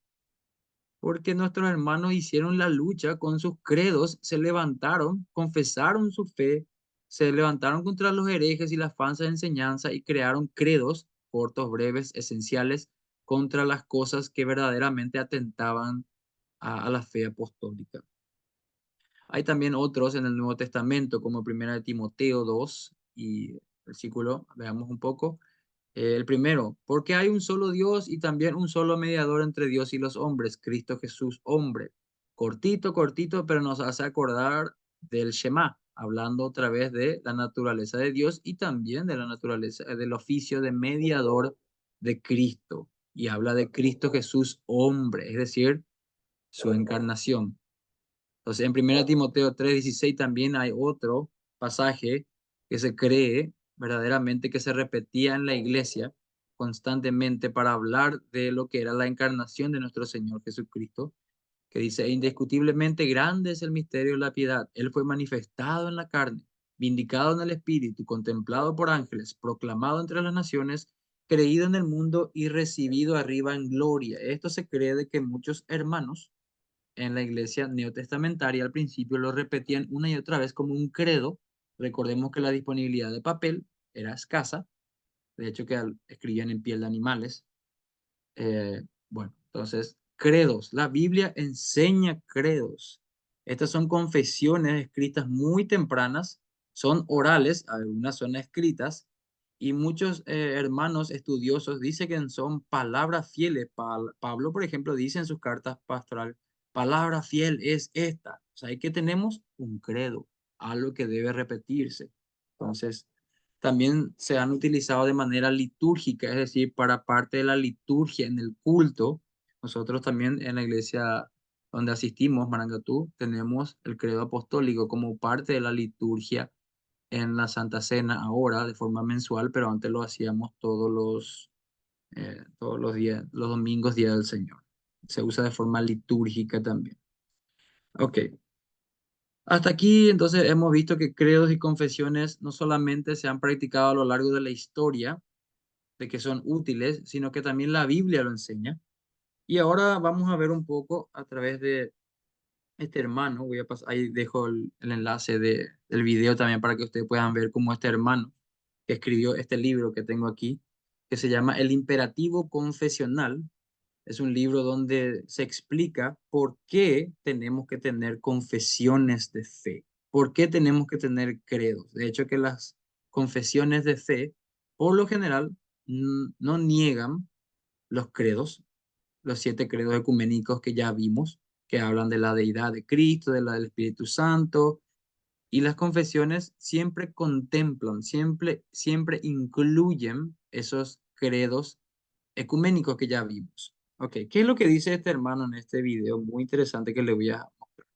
nuestros hermanos hicieron la lucha con sus credos, se levantaron, confesaron su fe, se levantaron contra los herejes y las falsas enseñanzas y crearon credos cortos, breves, esenciales contra las cosas que verdaderamente atentaban a la fe apostólica. Hay también otros en el Nuevo Testamento, como 1 Timoteo 2 y versículo, veamos un poco. El primero, porque hay un solo Dios y también un solo mediador entre Dios y los hombres, Cristo Jesús, hombre. Cortito, cortito, pero nos hace acordar del Shema, hablando otra vez de la naturaleza de Dios y también de la naturaleza, del oficio de mediador de Cristo. Y habla de Cristo Jesús, hombre, es decir, su encarnación. Entonces, en 1 Timoteo 3:16 también hay otro pasaje que se cree verdaderamente que se repetía en la iglesia constantemente para hablar de lo que era la encarnación de nuestro Señor Jesucristo, que dice, indiscutiblemente grande es el misterio de la piedad. Él fue manifestado en la carne, vindicado en el Espíritu, contemplado por ángeles, proclamado entre las naciones creído en el mundo y recibido arriba en gloria. Esto se cree de que muchos hermanos en la iglesia neotestamentaria al principio lo repetían una y otra vez como un credo. Recordemos que la disponibilidad de papel era escasa, de hecho que escribían en piel de animales. Bueno, entonces, credos. La Biblia enseña credos. Estas son confesiones escritas muy tempranas, son orales, algunas son escritas, y muchos hermanos estudiosos dicen que son palabras fieles. Pablo, por ejemplo, dice en sus cartas pastoral, palabra fiel es esta. O sea, ahí que tenemos un credo, algo que debe repetirse. Entonces, también se han utilizado de manera litúrgica, es decir, para parte de la liturgia en el culto. Nosotros también en la iglesia donde asistimos, Marangatú, tenemos el credo apostólico como parte de la liturgia en la Santa Cena ahora de forma mensual, pero antes lo hacíamos todos los días, los domingos, Día del Señor. Se usa de forma litúrgica también. Ok. Hasta aquí entonces hemos visto que credos y confesiones no solamente se han practicado a lo largo de la historia, de que son útiles, sino que también la Biblia lo enseña. Y ahora vamos a ver un poco a través de este hermano, voy a pasar, ahí dejo el enlace del video también para que ustedes puedan ver cómo este hermano que escribió este libro que tengo aquí, que se llama El Imperativo Confesional, es un libro donde se explica por qué tenemos que tener confesiones de fe, por qué tenemos que tener credos. De hecho, que las confesiones de fe, por lo general, no niegan los credos, los 7 credos ecuménicos que ya vimos, que hablan de la deidad de Cristo, de la del Espíritu Santo, y las confesiones siempre contemplan, siempre incluyen esos credos ecuménicos que ya vimos. Ok, ¿qué es lo que dice este hermano en este video? Muy interesante que le voy a mostrar.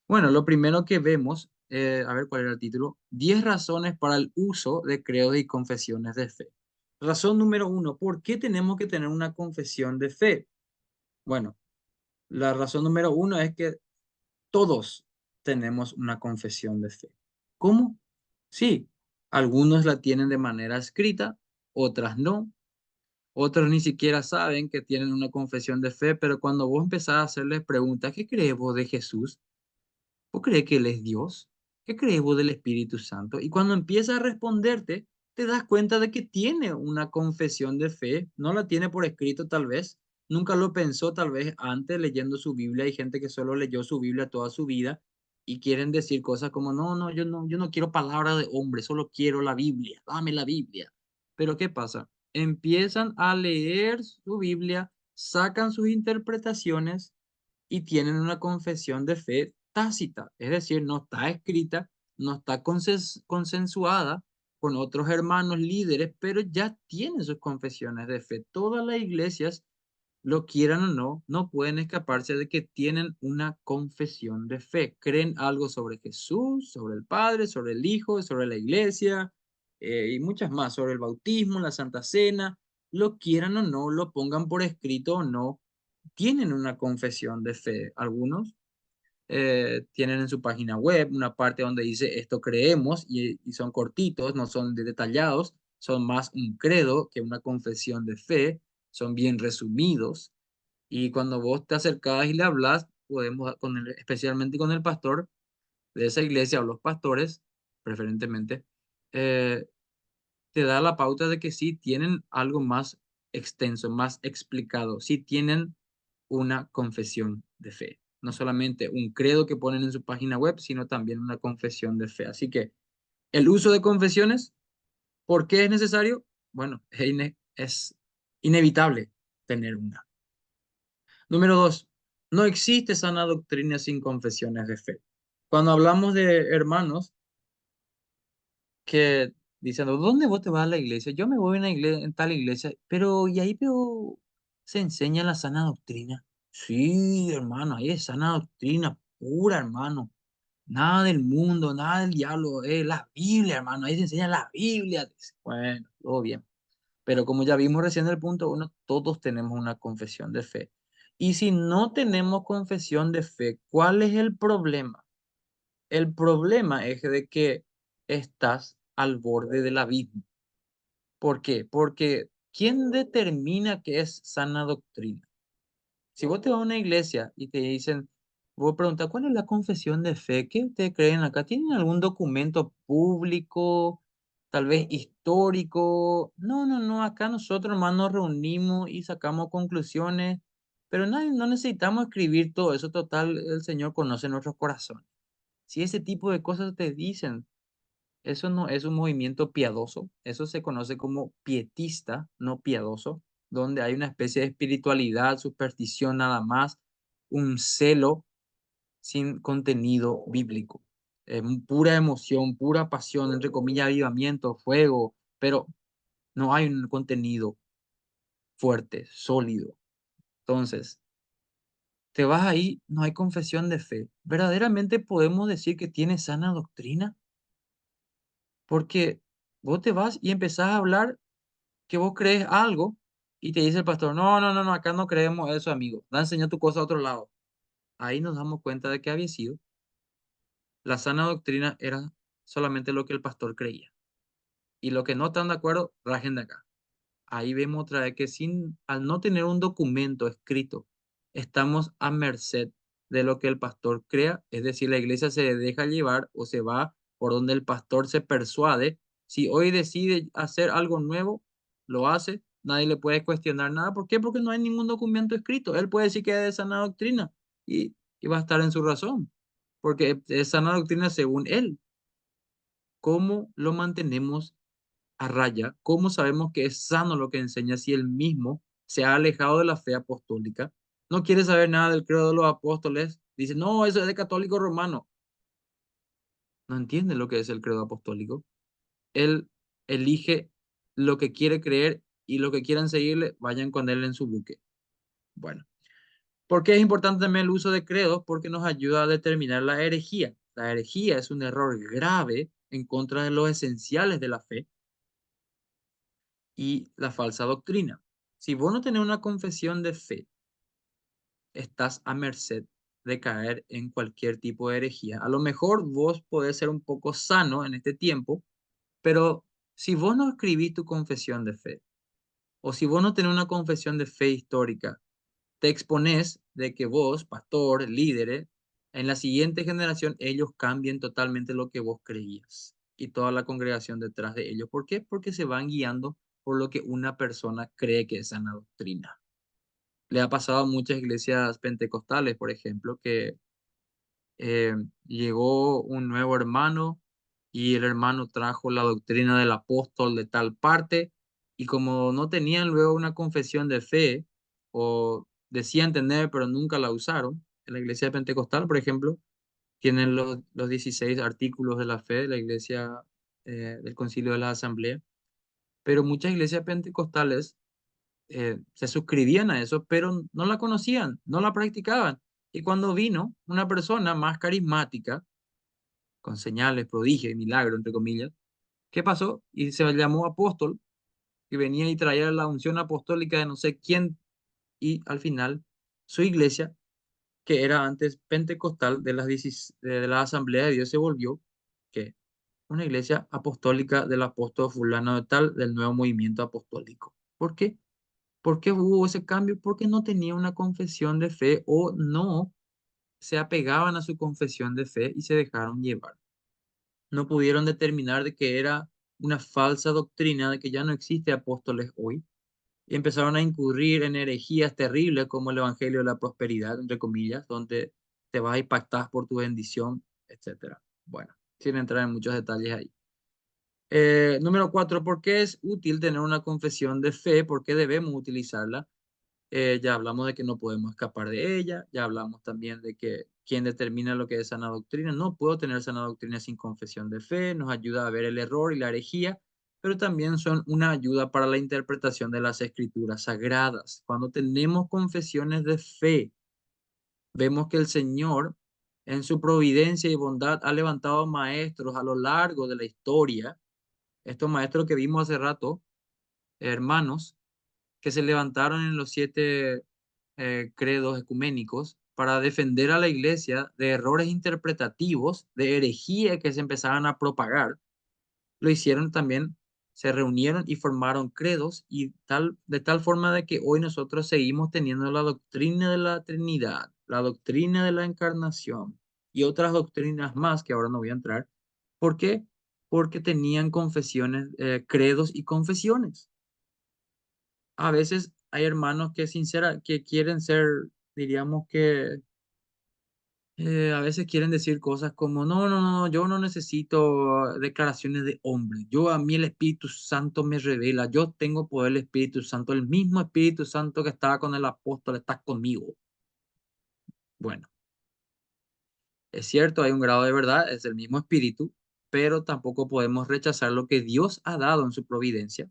Bueno, lo primero que vemos, a ver cuál era el título, 10 razones para el uso de credos y confesiones de fe. Razón número 1, ¿por qué tenemos que tener una confesión de fe? Bueno, la razón número 1 es que todos tenemos una confesión de fe. ¿Cómo? Sí, algunos la tienen de manera escrita, otras no. Otros ni siquiera saben que tienen una confesión de fe, pero cuando vos empezás a hacerles preguntas, ¿qué crees vos de Jesús? ¿Vos crees que Él es Dios? ¿Qué crees vos del Espíritu Santo? Y cuando empieza a responderte, te das cuenta de que tiene una confesión de fe. No la tiene por escrito tal vez. Nunca lo pensó tal vez antes leyendo su Biblia. Hay gente que solo leyó su Biblia toda su vida y quieren decir cosas como, no, yo no quiero palabra de hombre, solo quiero la Biblia. Dame la Biblia. Pero ¿qué pasa? Empiezan a leer su Biblia, sacan sus interpretaciones y tienen una confesión de fe tácita, es decir, no está escrita, no está consensuada con otros hermanos líderes, pero ya tienen sus confesiones de fe. Todas las iglesias, lo quieran o no, no pueden escaparse de que tienen una confesión de fe. Creen algo sobre Jesús, sobre el Padre, sobre el Hijo, sobre la iglesia y muchas más, sobre el bautismo, la Santa Cena. Lo quieran o no, lo pongan por escrito o no, tienen una confesión de fe. Algunos tienen en su página web una parte donde dice esto creemos y son cortitos, no son detallados, son más un credo que una confesión de fe, son bien resumidos. Y cuando vos te acercás y le hablas, podemos, especialmente con el pastor de esa iglesia o los pastores, preferentemente, eh, te da la pauta de que sí tienen algo más extenso, más explicado, sí tienen una confesión de fe. No solamente un credo que ponen en su página web, sino también una confesión de fe. Así que el uso de confesiones, ¿por qué es necesario? Bueno, es inevitable tener una. Número 2, no existe sana doctrina sin confesiones de fe. Cuando hablamos de hermanos que diciendo, ¿dónde vos te vas a la iglesia? Yo me voy a una iglesia, en tal iglesia, pero y ahí veo, se enseña la sana doctrina. Sí, hermano, ahí es sana doctrina pura, hermano. Nada del mundo, nada del diablo, la Biblia, hermano, ahí se enseña la Biblia. Dice. Bueno, todo bien. Pero como ya vimos recién en el punto 1, todos tenemos una confesión de fe. Y si no tenemos confesión de fe, ¿cuál es el problema? El problema es de que estás al borde del abismo. ¿Por qué? Porque ¿Quién determina qué es sana doctrina? Si vos te vas a una iglesia y te dicen, vos preguntas, ¿cuál es la confesión de fe? ¿Qué ustedes creen acá? ¿Tienen algún documento público, tal vez histórico? No, no, no, acá nosotros más nos reunimos y sacamos conclusiones, pero no necesitamos escribir todo eso, total, el Señor conoce nuestros corazones. Si ese tipo de cosas te dicen, eso no es un movimiento piadoso, eso se conoce como pietista, no piadoso, donde hay una especie de espiritualidad, superstición nada más, un celo sin contenido bíblico. Pura emoción, pura pasión, entre comillas, avivamiento, fuego, pero no hay un contenido fuerte, sólido. Entonces, te vas ahí, no hay confesión de fe. ¿Verdaderamente podemos decir que tiene sana doctrina? Porque vos te vas y empezás a hablar que vos crees algo y te dice el pastor, no, no, no, no, acá no creemos eso, amigo. Da enseñar tu cosa a otro lado. Ahí nos damos cuenta de que había sido. La sana doctrina era solamente lo que el pastor creía. Y lo que no están de acuerdo, rajen de acá. Ahí vemos otra vez que al no tener un documento escrito, estamos a merced de lo que el pastor crea, es decir, la iglesia se deja llevar o se va por donde el pastor se persuade. Si hoy decide hacer algo nuevo, lo hace, nadie le puede cuestionar nada. ¿Por qué? Porque no hay ningún documento escrito. Él puede decir que es de sana doctrina y va a estar en su razón, porque es sana doctrina según él. ¿Cómo lo mantenemos a raya? ¿Cómo sabemos que es sano lo que enseña si él mismo se ha alejado de la fe apostólica? No quiere saber nada del credo de los apóstoles. Dice, no, eso es de católico romano. No entiende lo que es el credo apostólico. Él elige lo que quiere creer y lo que quieran seguirle, vayan con él en su buque. Bueno, ¿por qué es importante también el uso de credos? Porque nos ayuda a determinar la herejía. La herejía es un error grave en contra de los esenciales de la fe y la falsa doctrina. Si vos no tenés una confesión de fe, estás a merced de caer en cualquier tipo de herejía. A lo mejor vos podés ser un poco sano en este tiempo, pero si vos no escribís tu confesión de fe, o si vos no tenés una confesión de fe histórica, te exponés de que vos, pastor, líderes, en la siguiente generación ellos cambien totalmente lo que vos creías y toda la congregación detrás de ellos. ¿Por qué? Porque se van guiando por lo que una persona cree que es sana doctrina. Le ha pasado a muchas iglesias pentecostales, por ejemplo, que eh, llegó un nuevo hermano y el hermano trajo la doctrina del apóstol de tal parte y como no tenían luego una confesión de fe o decían tener pero nunca la usaron, en la iglesia pentecostal, por ejemplo, tienen los 16 artículos de la fe de la iglesia del concilio de la asamblea, pero muchas iglesias pentecostales se suscribían a eso, pero no la conocían, no la practicaban. Y cuando vino una persona más carismática, con señales, prodigios y milagros, entre comillas, ¿qué pasó? Y se llamó apóstol, y venía y traía la unción apostólica de no sé quién, y al final su iglesia, que era antes pentecostal de de la Asamblea de Dios, se volvió que una iglesia apostólica del apóstol fulano de tal, del nuevo movimiento apostólico. ¿Por qué? ¿Por qué hubo ese cambio? Porque no tenía una confesión de fe o no se apegaban a su confesión de fe y se dejaron llevar. No pudieron determinar de que era una falsa doctrina, de que ya no existe apóstoles hoy, y empezaron a incurrir en herejías terribles como el Evangelio de la Prosperidad, entre comillas, donde te vas a impactar por tu bendición, etcétera. Bueno, sin entrar en muchos detalles ahí. Número cuatro, ¿por qué es útil tener una confesión de fe? ¿Por qué debemos utilizarla? Ya hablamos de que no podemos escapar de ella, ya hablamos también de que quien determina lo que es sana doctrina, no puedo tener sana doctrina sin confesión de fe, nos ayuda a ver el error y la herejía, pero también son una ayuda para la interpretación de las escrituras sagradas. Cuando tenemos confesiones de fe, vemos que el Señor en su providencia y bondad ha levantado maestros a lo largo de la historia, estos maestros que vimos hace rato, hermanos, que se levantaron en los siete credos ecuménicos para defender a la iglesia de errores interpretativos, de herejía que se empezaban a propagar. Lo hicieron también se reunieron y formaron credos y de tal forma de que hoy nosotros seguimos teniendo la doctrina de la Trinidad, la doctrina de la encarnación y otras doctrinas más que ahora no voy a entrar. ¿Por qué? Porque tenían confesiones, credos y confesiones. A veces hay hermanos que quieren ser, diríamos que a veces quieren decir cosas como, no, no, no, yo no necesito declaraciones de hombre. Yo a mí el Espíritu Santo me revela. Yo tengo poder del Espíritu Santo. El mismo Espíritu Santo que estaba con el apóstol está conmigo. Bueno, es cierto, hay un grado de verdad, es el mismo Espíritu, pero tampoco podemos rechazar lo que Dios ha dado en su providencia.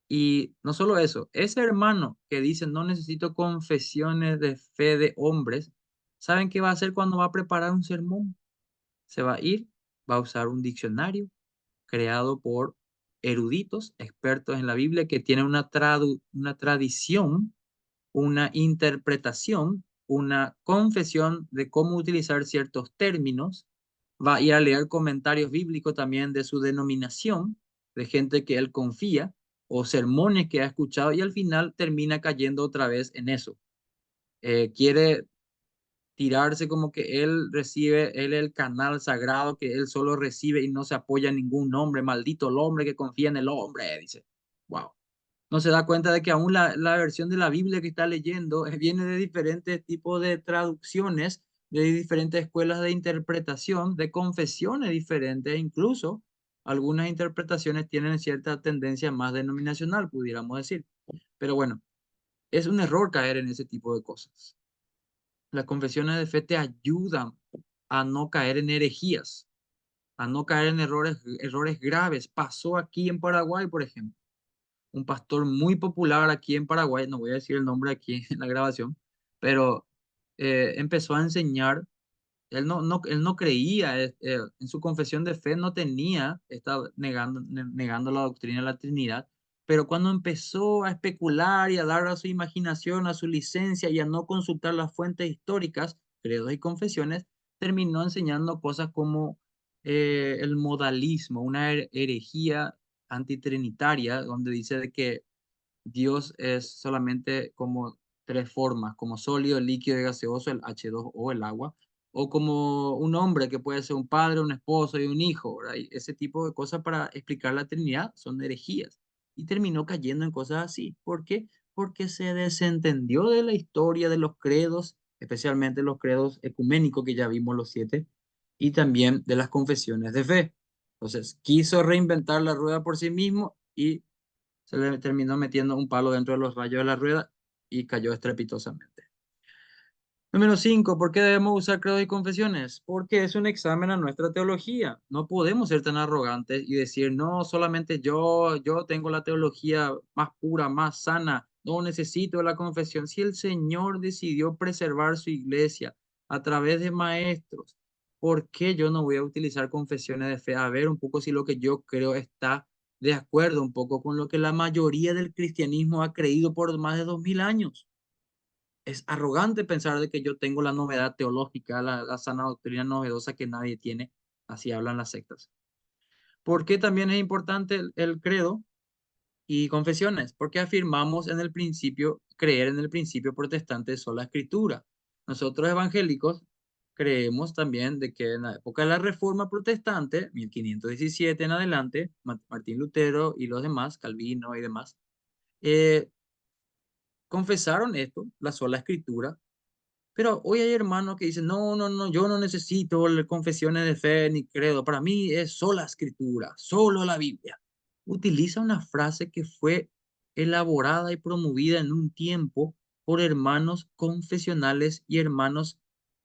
Y no solo eso, ese hermano que dice, no necesito confesiones de fe de hombres, ¿saben qué va a hacer cuando va a preparar un sermón? Se va a ir, va a usar un diccionario creado por eruditos, expertos en la Biblia, que tienen una tradición, una interpretación, una confesión de cómo utilizar ciertos términos. Va a ir a leer comentarios bíblicos también de su denominación, de gente que él confía, o sermones que ha escuchado, y al final termina cayendo otra vez en eso. Quiere tirarse como que él recibe, él es el canal sagrado, que él solo recibe y no se apoya en ningún hombre, maldito el hombre que confía en el hombre, dice. Wow. No se da cuenta de que aún la versión de la Biblia que está leyendo viene de diferentes tipos de traducciones, de diferentes escuelas de interpretación, de confesiones diferentes, incluso algunas interpretaciones tienen cierta tendencia más denominacional, pudiéramos decir. Pero bueno, es un error caer en ese tipo de cosas. Las confesiones de fe te ayudan a no caer en herejías, a no caer en errores graves. Pasó aquí en Paraguay, por ejemplo. Un pastor muy popular aquí en Paraguay, no voy a decir el nombre aquí en la grabación, pero empezó a enseñar. Él no creía, en su confesión de fe no tenía, estaba negando la doctrina de la Trinidad, pero cuando empezó a especular y a dar a su imaginación, a su licencia y a no consultar las fuentes históricas, credos y confesiones, terminó enseñando cosas como el modalismo, una herejía antitrinitaria, donde dice de que Dios es solamente como tres formas, como sólido, líquido y gaseoso, el H2O, el agua, o como un hombre que puede ser un padre, un esposo y un hijo, ¿verdad? Y ese tipo de cosas para explicar la Trinidad son herejías. Y terminó cayendo en cosas así. ¿Por qué? Porque se desentendió de la historia de los credos, especialmente los credos ecuménicos, que ya vimos los 7, y también de las confesiones de fe. Entonces, quiso reinventar la rueda por sí mismo y se le terminó metiendo un palo dentro de los rayos de la rueda y cayó estrepitosamente. Número 5. ¿Por qué debemos usar credos y confesiones? Porque es un examen a nuestra teología. No podemos ser tan arrogantes y decir, no, solamente yo tengo la teología más pura, más sana, no necesito la confesión. Si el Señor decidió preservar su iglesia a través de maestros, ¿por qué yo no voy a utilizar confesiones de fe? A ver un poco si lo que yo creo está de acuerdo un poco con lo que la mayoría del cristianismo ha creído por más de 2000 años. Es arrogante pensar de que yo tengo la novedad teológica, la sana doctrina novedosa que nadie tiene. Así hablan las sectas. ¿Por qué también es importante el credo y confesiones? Porque afirmamos en el principio, creer en el principio protestante de sola escritura. Nosotros evangélicos creemos también de que en la época de la Reforma Protestante, 1517 en adelante, Martín Lutero y los demás, Calvino y demás, eh, confesaron esto, la sola escritura. Pero hoy hay hermanos que dicen, no, no, no, yo no necesito confesiones de fe ni credo, para mí es sola escritura, solo la Biblia. Utiliza una frase que fue elaborada y promovida en un tiempo por hermanos confesionales y hermanos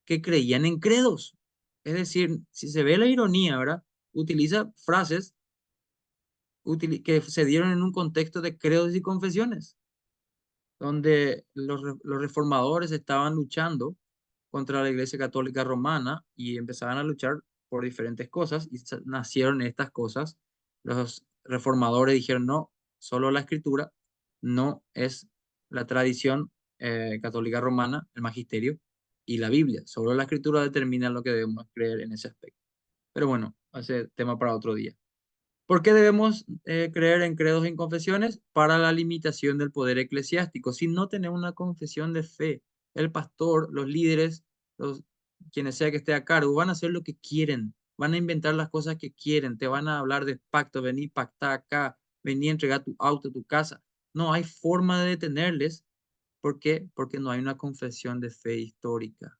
que creían en credos. Es decir, si se ve la ironía, ¿verdad? Utiliza frases que se dieron en un contexto de credos y confesiones donde los reformadores estaban luchando contra la Iglesia Católica Romana y empezaban a luchar por diferentes cosas y nacieron estas cosas. Los reformadores dijeron, no, solo la escritura, no es la tradición católica romana, el magisterio y la Biblia. Solo la escritura determina lo que debemos creer en ese aspecto. Pero bueno, ese tema para otro día. ¿Por qué debemos creer en credos y en confesiones? Para la limitación del poder eclesiástico. Si no tenemos una confesión de fe, el pastor, los líderes, los, quienes sea que esté a cargo, van a hacer lo que quieren, van a inventar las cosas que quieren, te van a hablar de pacto, vení, pacta acá, vení, entregar tu auto, tu casa. No hay forma de detenerles. ¿Por qué? Porque no hay una confesión de fe histórica.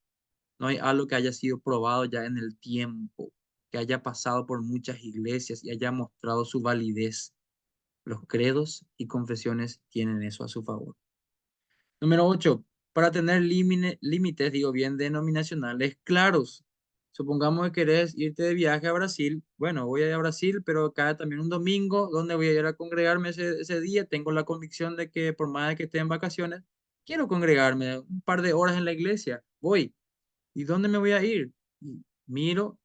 No hay algo que haya sido probado ya en el tiempo, que haya pasado por muchas iglesias y haya mostrado su validez. Los credos y confesiones tienen eso a su favor. Número 8. Para tener límites, digo bien, denominacionales claros. Supongamos que querés irte de viaje a Brasil. Bueno, voy a ir a Brasil, pero cae también un domingo donde voy a ir a congregarme ese día. Tengo la convicción de que por más de que esté en vacaciones, quiero congregarme un par de horas en la iglesia. Voy. ¿Y dónde me voy a ir? Y miro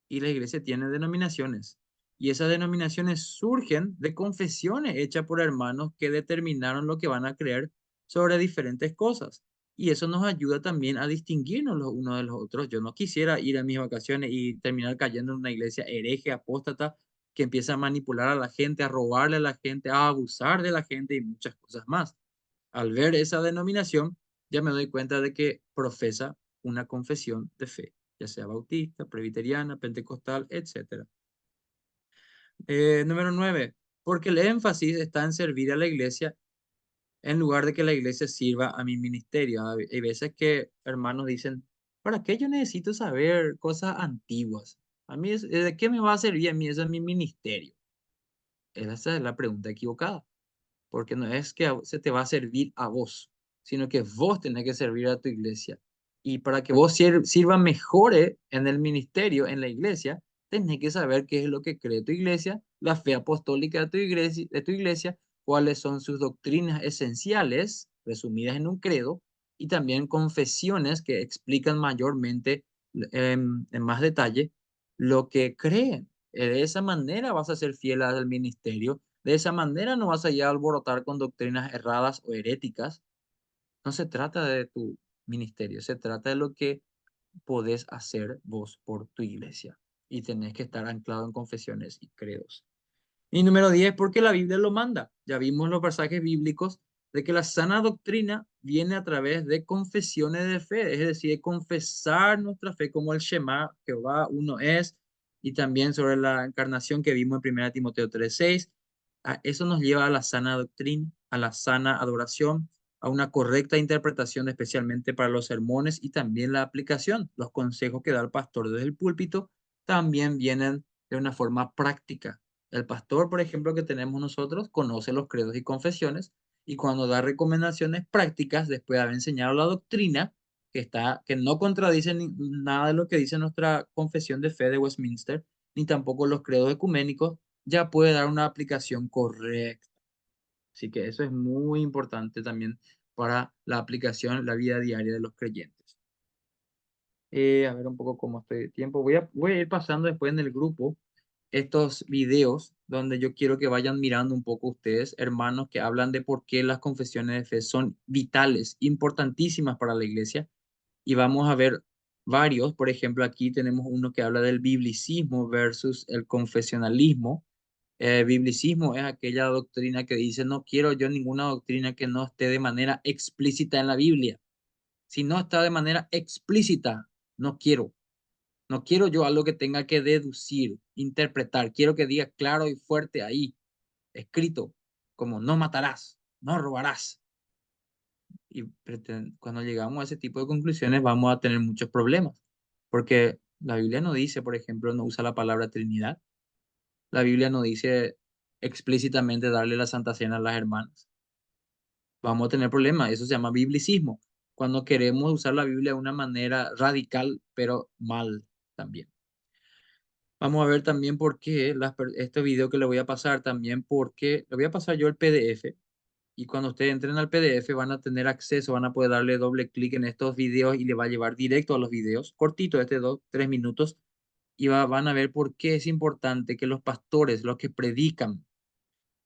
y la iglesia tiene denominaciones. Y esas denominaciones surgen de confesiones hechas por hermanos que determinaron lo que van a creer sobre diferentes cosas. Y eso nos ayuda también a distinguirnos los unos de los otros. Yo no quisiera ir a mis vacaciones y terminar cayendo en una iglesia hereje, apóstata, que empieza a manipular a la gente, a robarle a la gente, a abusar de la gente y muchas cosas más. Al ver esa denominación, ya me doy cuenta de que profesa una confesión de fe, ya sea bautista, presbiteriana, pentecostal, etcétera. Número 9, porque el énfasis está en servir a la iglesia en lugar de que la iglesia sirva a mi ministerio. Hay veces que hermanos dicen, ¿para qué yo necesito saber cosas antiguas? A mí, ¿de qué me va a servir a mí? Ese es mi ministerio. Esa es la pregunta equivocada, porque no es que se te va a servir a vos, sino que vos tenés que servir a tu iglesia. Y para que vos sirva mejor en el ministerio, en la iglesia, tenés que saber qué es lo que cree tu iglesia, la fe apostólica de tu iglesia, cuáles son sus doctrinas esenciales, resumidas en un credo, y también confesiones que explican mayormente, en más detalle, lo que creen. De esa manera vas a ser fiel al ministerio, de esa manera no vas a ir a alborotar con doctrinas erradas o heréticas. No se trata de tu ministerio, se trata de lo que podés hacer vos por tu iglesia. Y tenés que estar anclado en confesiones y credos. Y número 10, porque la Biblia lo manda. Ya vimos los pasajes bíblicos de que la sana doctrina viene a través de confesiones de fe, es decir, de confesar nuestra fe como el Shema, Jehová uno es, y también sobre la encarnación que vimos en 1 Timoteo 3:6. Eso nos lleva a la sana doctrina, a la sana adoración, a una correcta interpretación, especialmente para los sermones y también la aplicación. Los consejos que da el pastor desde el púlpito también vienen de una forma práctica. El pastor, por ejemplo, que tenemos nosotros, conoce los credos y confesiones y cuando da recomendaciones prácticas, después de haber enseñado la doctrina, que no contradice nada de lo que dice nuestra confesión de fe de Westminster, ni tampoco los credos ecuménicos, ya puede dar una aplicación correcta. Así que eso es muy importante también para la aplicación, la vida diaria de los creyentes. A ver un poco cómo estoy de tiempo. Voy a ir pasando después en el grupo estos videos donde yo quiero que vayan mirando un poco ustedes, hermanos, que hablan de por qué las confesiones de fe son vitales, importantísimas para la iglesia. Y vamos a ver varios. Por ejemplo, aquí tenemos uno que habla del biblicismo versus el confesionalismo. Biblicismo es aquella doctrina que dice, no quiero yo ninguna doctrina que no esté de manera explícita en la Biblia. Si no está de manera explícita, no quiero. No quiero yo algo que tenga que deducir, interpretar. Quiero que diga claro y fuerte ahí, escrito, como no matarás, no robarás. Y cuando llegamos a ese tipo de conclusiones vamos a tener muchos problemas, porque la Biblia no dice, por ejemplo, no usa la palabra Trinidad. La Biblia no dice explícitamente darle la Santa Cena a las hermanas. Vamos a tener problemas. Eso se llama biblicismo, cuando queremos usar la Biblia de una manera radical, pero mal también. Vamos a ver también por qué este video que le voy a pasar también, porque le voy a pasar yo el PDF y cuando ustedes entren al PDF van a tener acceso, van a poder darle doble clic en estos videos y le va a llevar directo a los videos, cortito, 2, 3 minutos, y van a ver por qué es importante que los pastores, los que predican,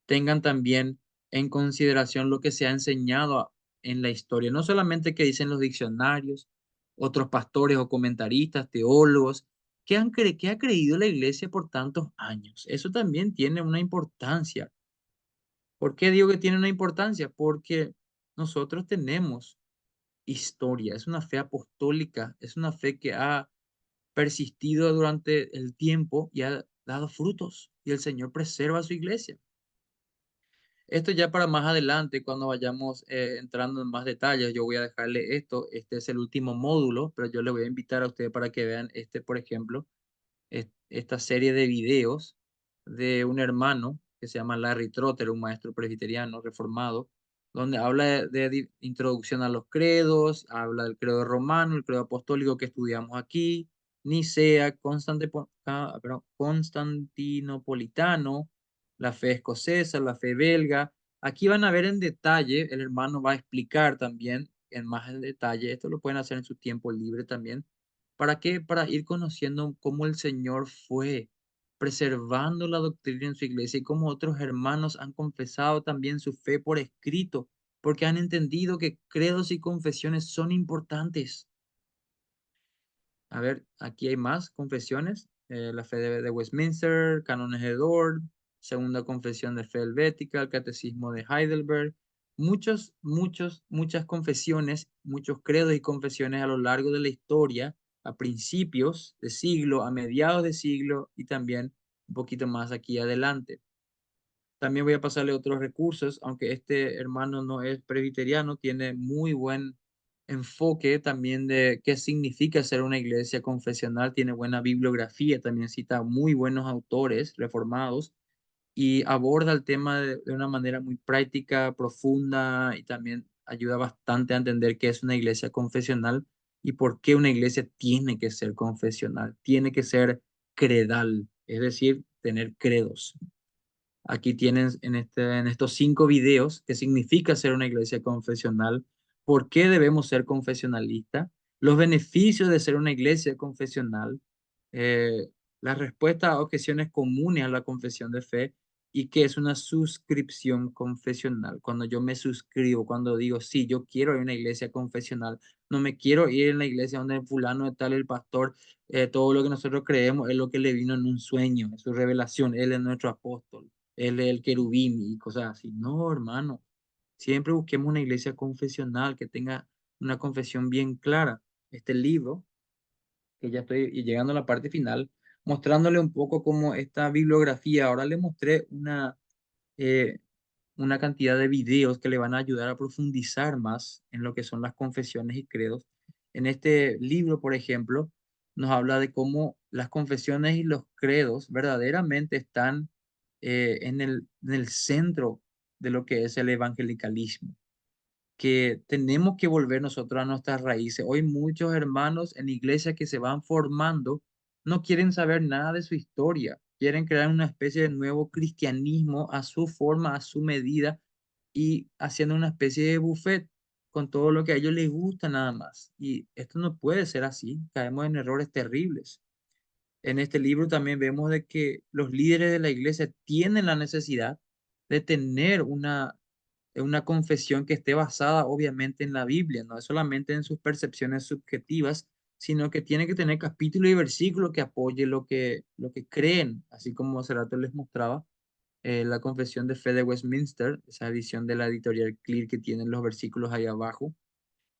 tengan también en consideración lo que se ha enseñado en la historia, no solamente que dicen los diccionarios, otros pastores o comentaristas, teólogos, ¿Qué ha creído la iglesia por tantos años? Eso también tiene una importancia. ¿Por qué digo que tiene una importancia? Porque nosotros tenemos historia, es una fe apostólica, es una fe que ha persistido durante el tiempo y ha dado frutos, y el Señor preserva a su iglesia. Esto ya para más adelante, cuando vayamos entrando en más detalles, yo voy a dejarle esto. Este es el último módulo, pero yo le voy a invitar a ustedes para que vean este, por ejemplo, esta serie de videos de un hermano que se llama Larry Trotter, un maestro presbiteriano reformado, donde habla de introducción a los credos, habla del credo romano, el credo apostólico que estudiamos aquí, Nicea, Constantinopolitano, la fe escocesa, la fe belga. Aquí van a ver en detalle, el hermano va a explicar también en más en detalle, esto lo pueden hacer en su tiempo libre también. ¿Para qué? Para ir conociendo cómo el Señor fue preservando la doctrina en su iglesia y cómo otros hermanos han confesado también su fe por escrito, porque han entendido que credos y confesiones son importantes. A ver, aquí hay más confesiones. La fe de Westminster, cánones de Dort, segunda confesión de fe helvética, el catecismo de Heidelberg. Muchas confesiones, muchos credos y confesiones a lo largo de la historia, a principios de siglo, a mediados de siglo y también un poquito más aquí adelante. También voy a pasarle otros recursos, aunque este hermano no es presbiteriano, tiene muy buen enfoque también de qué significa ser una iglesia confesional, tiene buena bibliografía, también cita muy buenos autores reformados y aborda el tema de una manera muy práctica, profunda y también ayuda bastante a entender qué es una iglesia confesional y por qué una iglesia tiene que ser confesional, tiene que ser credal, es decir, tener credos. Aquí tienen en estos 5 videos qué significa ser una iglesia confesional, por qué debemos ser confesionalistas, los beneficios de ser una iglesia confesional, eh, la respuesta a objeciones comunes a la confesión de fe y qué es una suscripción confesional. Cuando yo me suscribo, cuando digo, sí, yo quiero ir a una iglesia confesional, no me quiero ir en la iglesia donde fulano de tal, el pastor, todo lo que nosotros creemos es lo que le vino en un sueño, es su revelación, él es nuestro apóstol, él es el querubín y cosas así. No, hermano, siempre busquemos una iglesia confesional que tenga una confesión bien clara. Este libro, que ya estoy llegando a la parte final, mostrándole un poco cómo esta bibliografía, ahora le mostré eh, una cantidad de videos que le van a ayudar a profundizar más en lo que son las confesiones y credos. En este libro, por ejemplo, nos habla de cómo las confesiones y los credos verdaderamente están en el centro de lo que es el evangelicalismo, que tenemos que volver nosotros a nuestras raíces. Hoy muchos hermanos en iglesias que se van formando no quieren saber nada de su historia, quieren crear una especie de nuevo cristianismo a su forma, a su medida y haciendo una especie de buffet con todo lo que a ellos les gusta nada más. Y esto no puede ser así, caemos en errores terribles. En este libro también vemos de que los líderes de la iglesia tienen la necesidad de tener una confesión que esté basada obviamente en la Biblia, no es solamente en sus percepciones subjetivas, sino que tiene que tener capítulo y versículo que apoye lo que creen, así como hace rato les mostraba la confesión de fe de Westminster, esa edición de la editorial Clear que tienen los versículos ahí abajo.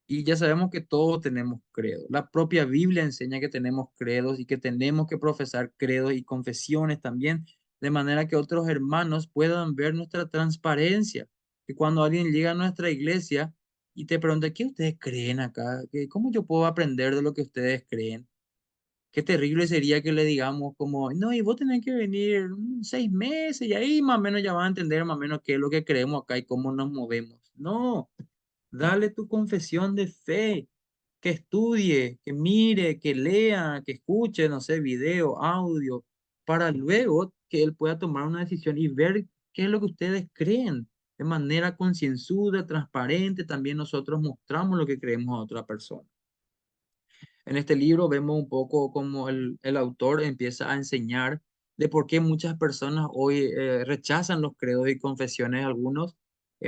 Y ya sabemos que todos tenemos credos. La propia Biblia enseña que tenemos credos y que tenemos que profesar credos y confesiones también, de manera que otros hermanos puedan ver nuestra transparencia. Que cuando alguien llega a nuestra iglesia y te pregunta, ¿qué ustedes creen acá? ¿Cómo yo puedo aprender de lo que ustedes creen? Qué terrible sería que le digamos como, no, y vos tenés que venir 6 meses y ahí más o menos ya van a entender más o menos qué es lo que creemos acá y cómo nos movemos. No. Dale tu confesión de fe, que estudie, que mire, que lea, que escuche, no sé, video, audio, para luego que él pueda tomar una decisión y ver qué es lo que ustedes creen. De manera concienzuda, transparente, también nosotros mostramos lo que creemos a otra persona. En este libro vemos un poco cómo el autor empieza a enseñar de por qué muchas personas hoy rechazan los credos y confesiones, algunos,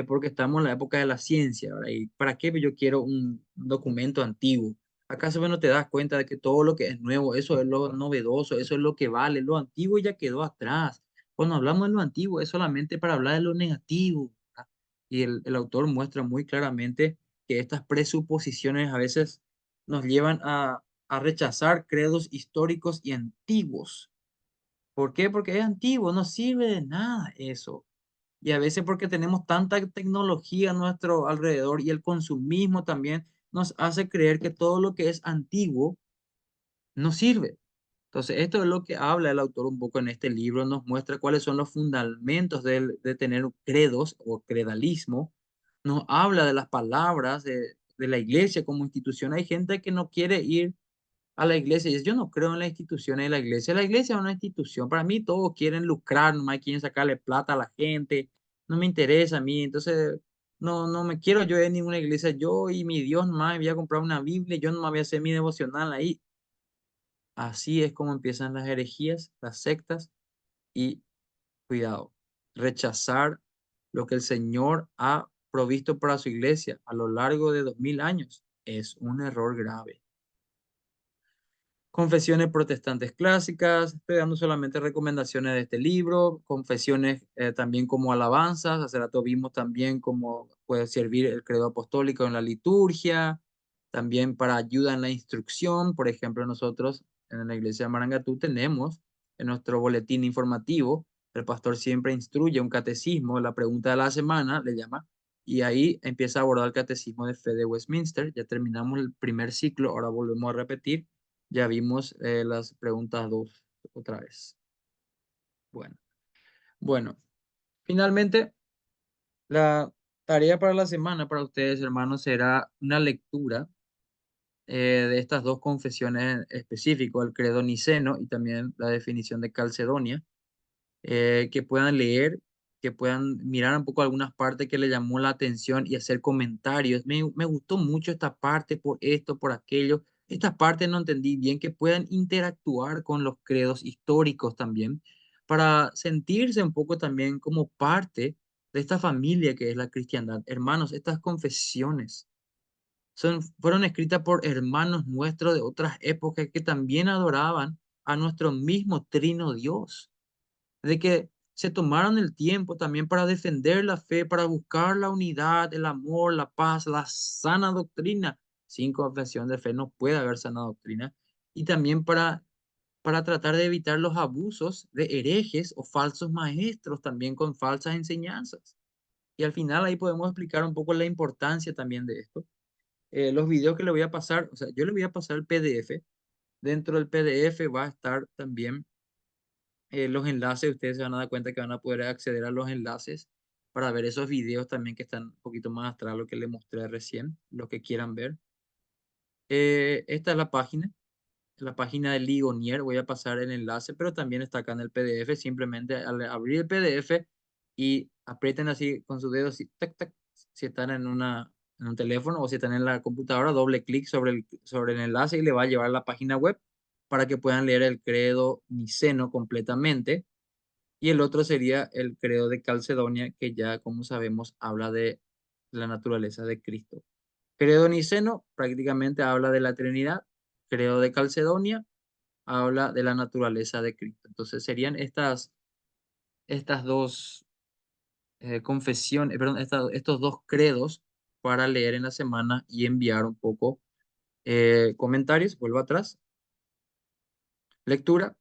porque estamos en la época de la ciencia, ¿verdad? ¿Y para qué yo quiero un documento antiguo? ¿Acaso vos no te das cuenta de que todo lo que es nuevo, eso es lo novedoso, eso es lo que vale, lo antiguo ya quedó atrás? Cuando hablamos de lo antiguo es solamente para hablar de lo negativo, ¿verdad? Y el autor muestra muy claramente que estas presuposiciones a veces nos llevan a rechazar credos históricos y antiguos. ¿Por qué? Porque es antiguo, no sirve de nada eso. Y a veces porque tenemos tanta tecnología a nuestro alrededor y el consumismo también nos hace creer que todo lo que es antiguo no sirve. Entonces, esto es lo que habla el autor un poco en este libro, nos muestra cuáles son los fundamentos de tener credos o credalismo, nos habla de las palabras de la iglesia como institución. Hay gente que no quiere ir a la iglesia y dice, yo no creo en las instituciones de la iglesia. La iglesia es una institución. Para mí todos quieren lucrar, nomás quieren sacarle plata a la gente. No me interesa a mí. Entonces, no me quiero yo ir a ninguna iglesia. Yo y mi Dios nomás voy a comprar una Biblia. Yo nomás voy a hacer mi devocional ahí. Así es como empiezan las herejías, las sectas y cuidado, rechazar lo que el Señor ha provisto para su iglesia a lo largo de 2000 años es un error grave. Confesiones protestantes clásicas, estoy dando solamente recomendaciones de este libro, confesiones también como alabanzas, hace rato vimos también cómo puede servir el credo apostólico en la liturgia, también para ayuda en la instrucción, por ejemplo, nosotros en la iglesia de Marangatú tenemos en nuestro boletín informativo, el pastor siempre instruye un catecismo, la pregunta de la semana le llama, y ahí empieza a abordar el catecismo de fe de Westminster, ya terminamos el primer ciclo, ahora volvemos a repetir. Ya vimos las preguntas 2 otra vez. Bueno, bueno, finalmente la tarea para la semana para ustedes, hermanos, será una lectura de estas dos confesiones específicas, el credo niceno y también la definición de Calcedonia, que puedan leer, que puedan mirar un poco algunas partes que le llamó la atención y hacer comentarios. Me gustó mucho esta parte por esto, por aquello. Esta parte no entendí bien, que puedan interactuar con los credos históricos también, para sentirse un poco también como parte de esta familia que es la cristiandad. Hermanos, estas confesiones fueron escritas por hermanos nuestros de otras épocas que también adoraban a nuestro mismo trino Dios, de que se tomaron el tiempo también para defender la fe, para buscar la unidad, el amor, la paz, la sana doctrina. Sin confesión de fe no puede haber sana doctrina. Y también para tratar de evitar los abusos de herejes o falsos maestros, también con falsas enseñanzas. Y al final ahí podemos explicar un poco la importancia también de esto. Los videos que le voy a pasar, o sea, yo le voy a pasar el PDF. Dentro del PDF va a estar también los enlaces, ustedes se van a dar cuenta que van a poder acceder a los enlaces para ver esos videos también que están un poquito más atrás, lo que les mostré recién, los que quieran ver. Esta es la página de Ligonier, voy a pasar el enlace, pero también está acá en el PDF, simplemente al abrir el PDF y aprieten así con sus dedos, así, tac, tac, si están en un teléfono o si están en la computadora, doble clic sobre el enlace y le va a llevar a la página web para que puedan leer el credo niceno completamente. Y el otro sería el credo de Calcedonia, que ya, como sabemos, habla de la naturaleza de Cristo. Credo niceno prácticamente habla de la Trinidad. Credo de Calcedonia habla de la naturaleza de Cristo. Entonces serían estas dos confesiones, perdón, estos dos credos para leer en la semana y enviar un poco comentarios. Vuelvo atrás. Lectura,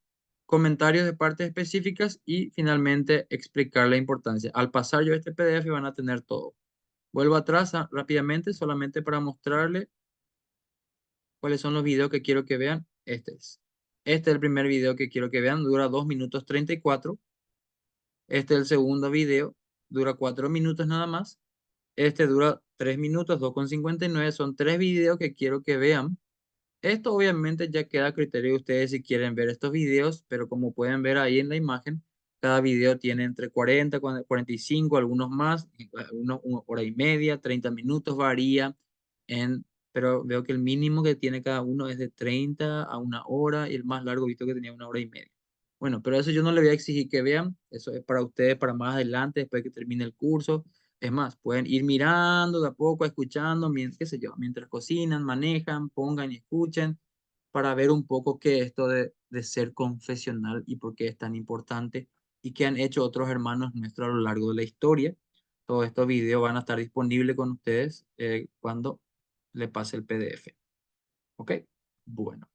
comentarios de partes específicas y finalmente explicar la importancia. Al pasar yo este PDF van a tener todo. Vuelvo atrás rápidamente solamente para mostrarle cuáles son los videos que quiero que vean. Este es el primer video que quiero que vean, dura 2 minutos 34. Este es el segundo video, dura 4 minutos nada más. Este dura 3 minutos, 2,59. Son 3 videos que quiero que vean. Esto obviamente ya queda a criterio de ustedes si quieren ver estos videos, pero como pueden ver ahí en la imagen, cada video tiene entre 40, 45, algunos más, algunos 1 hora y media, 30 minutos varía, pero veo que el mínimo que tiene cada uno es de 30 a 1 hora y el más largo visto que tenía 1 hora y media. Bueno, pero eso yo no le voy a exigir que vean, eso es para ustedes, para más adelante, después que termine el curso. Es más, pueden ir mirando de a poco, escuchando, mientras, qué sé yo, mientras cocinan, manejan, pongan y escuchen para ver un poco qué es esto de ser confesional y por qué es tan importante y qué han hecho otros hermanos nuestros a lo largo de la historia. Todos estos videos van a estar disponibles con ustedes cuando le pase el PDF. ¿Ok? Bueno.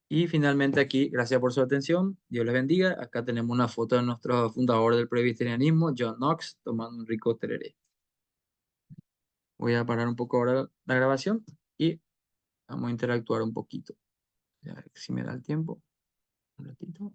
Y finalmente aquí, gracias por su atención. Dios les bendiga. Acá tenemos una foto de nuestro fundador del presbiterianismo, John Knox, tomando un rico tereré. Voy a parar un poco ahora la grabación y vamos a interactuar un poquito. A ver si me da el tiempo. Un ratito.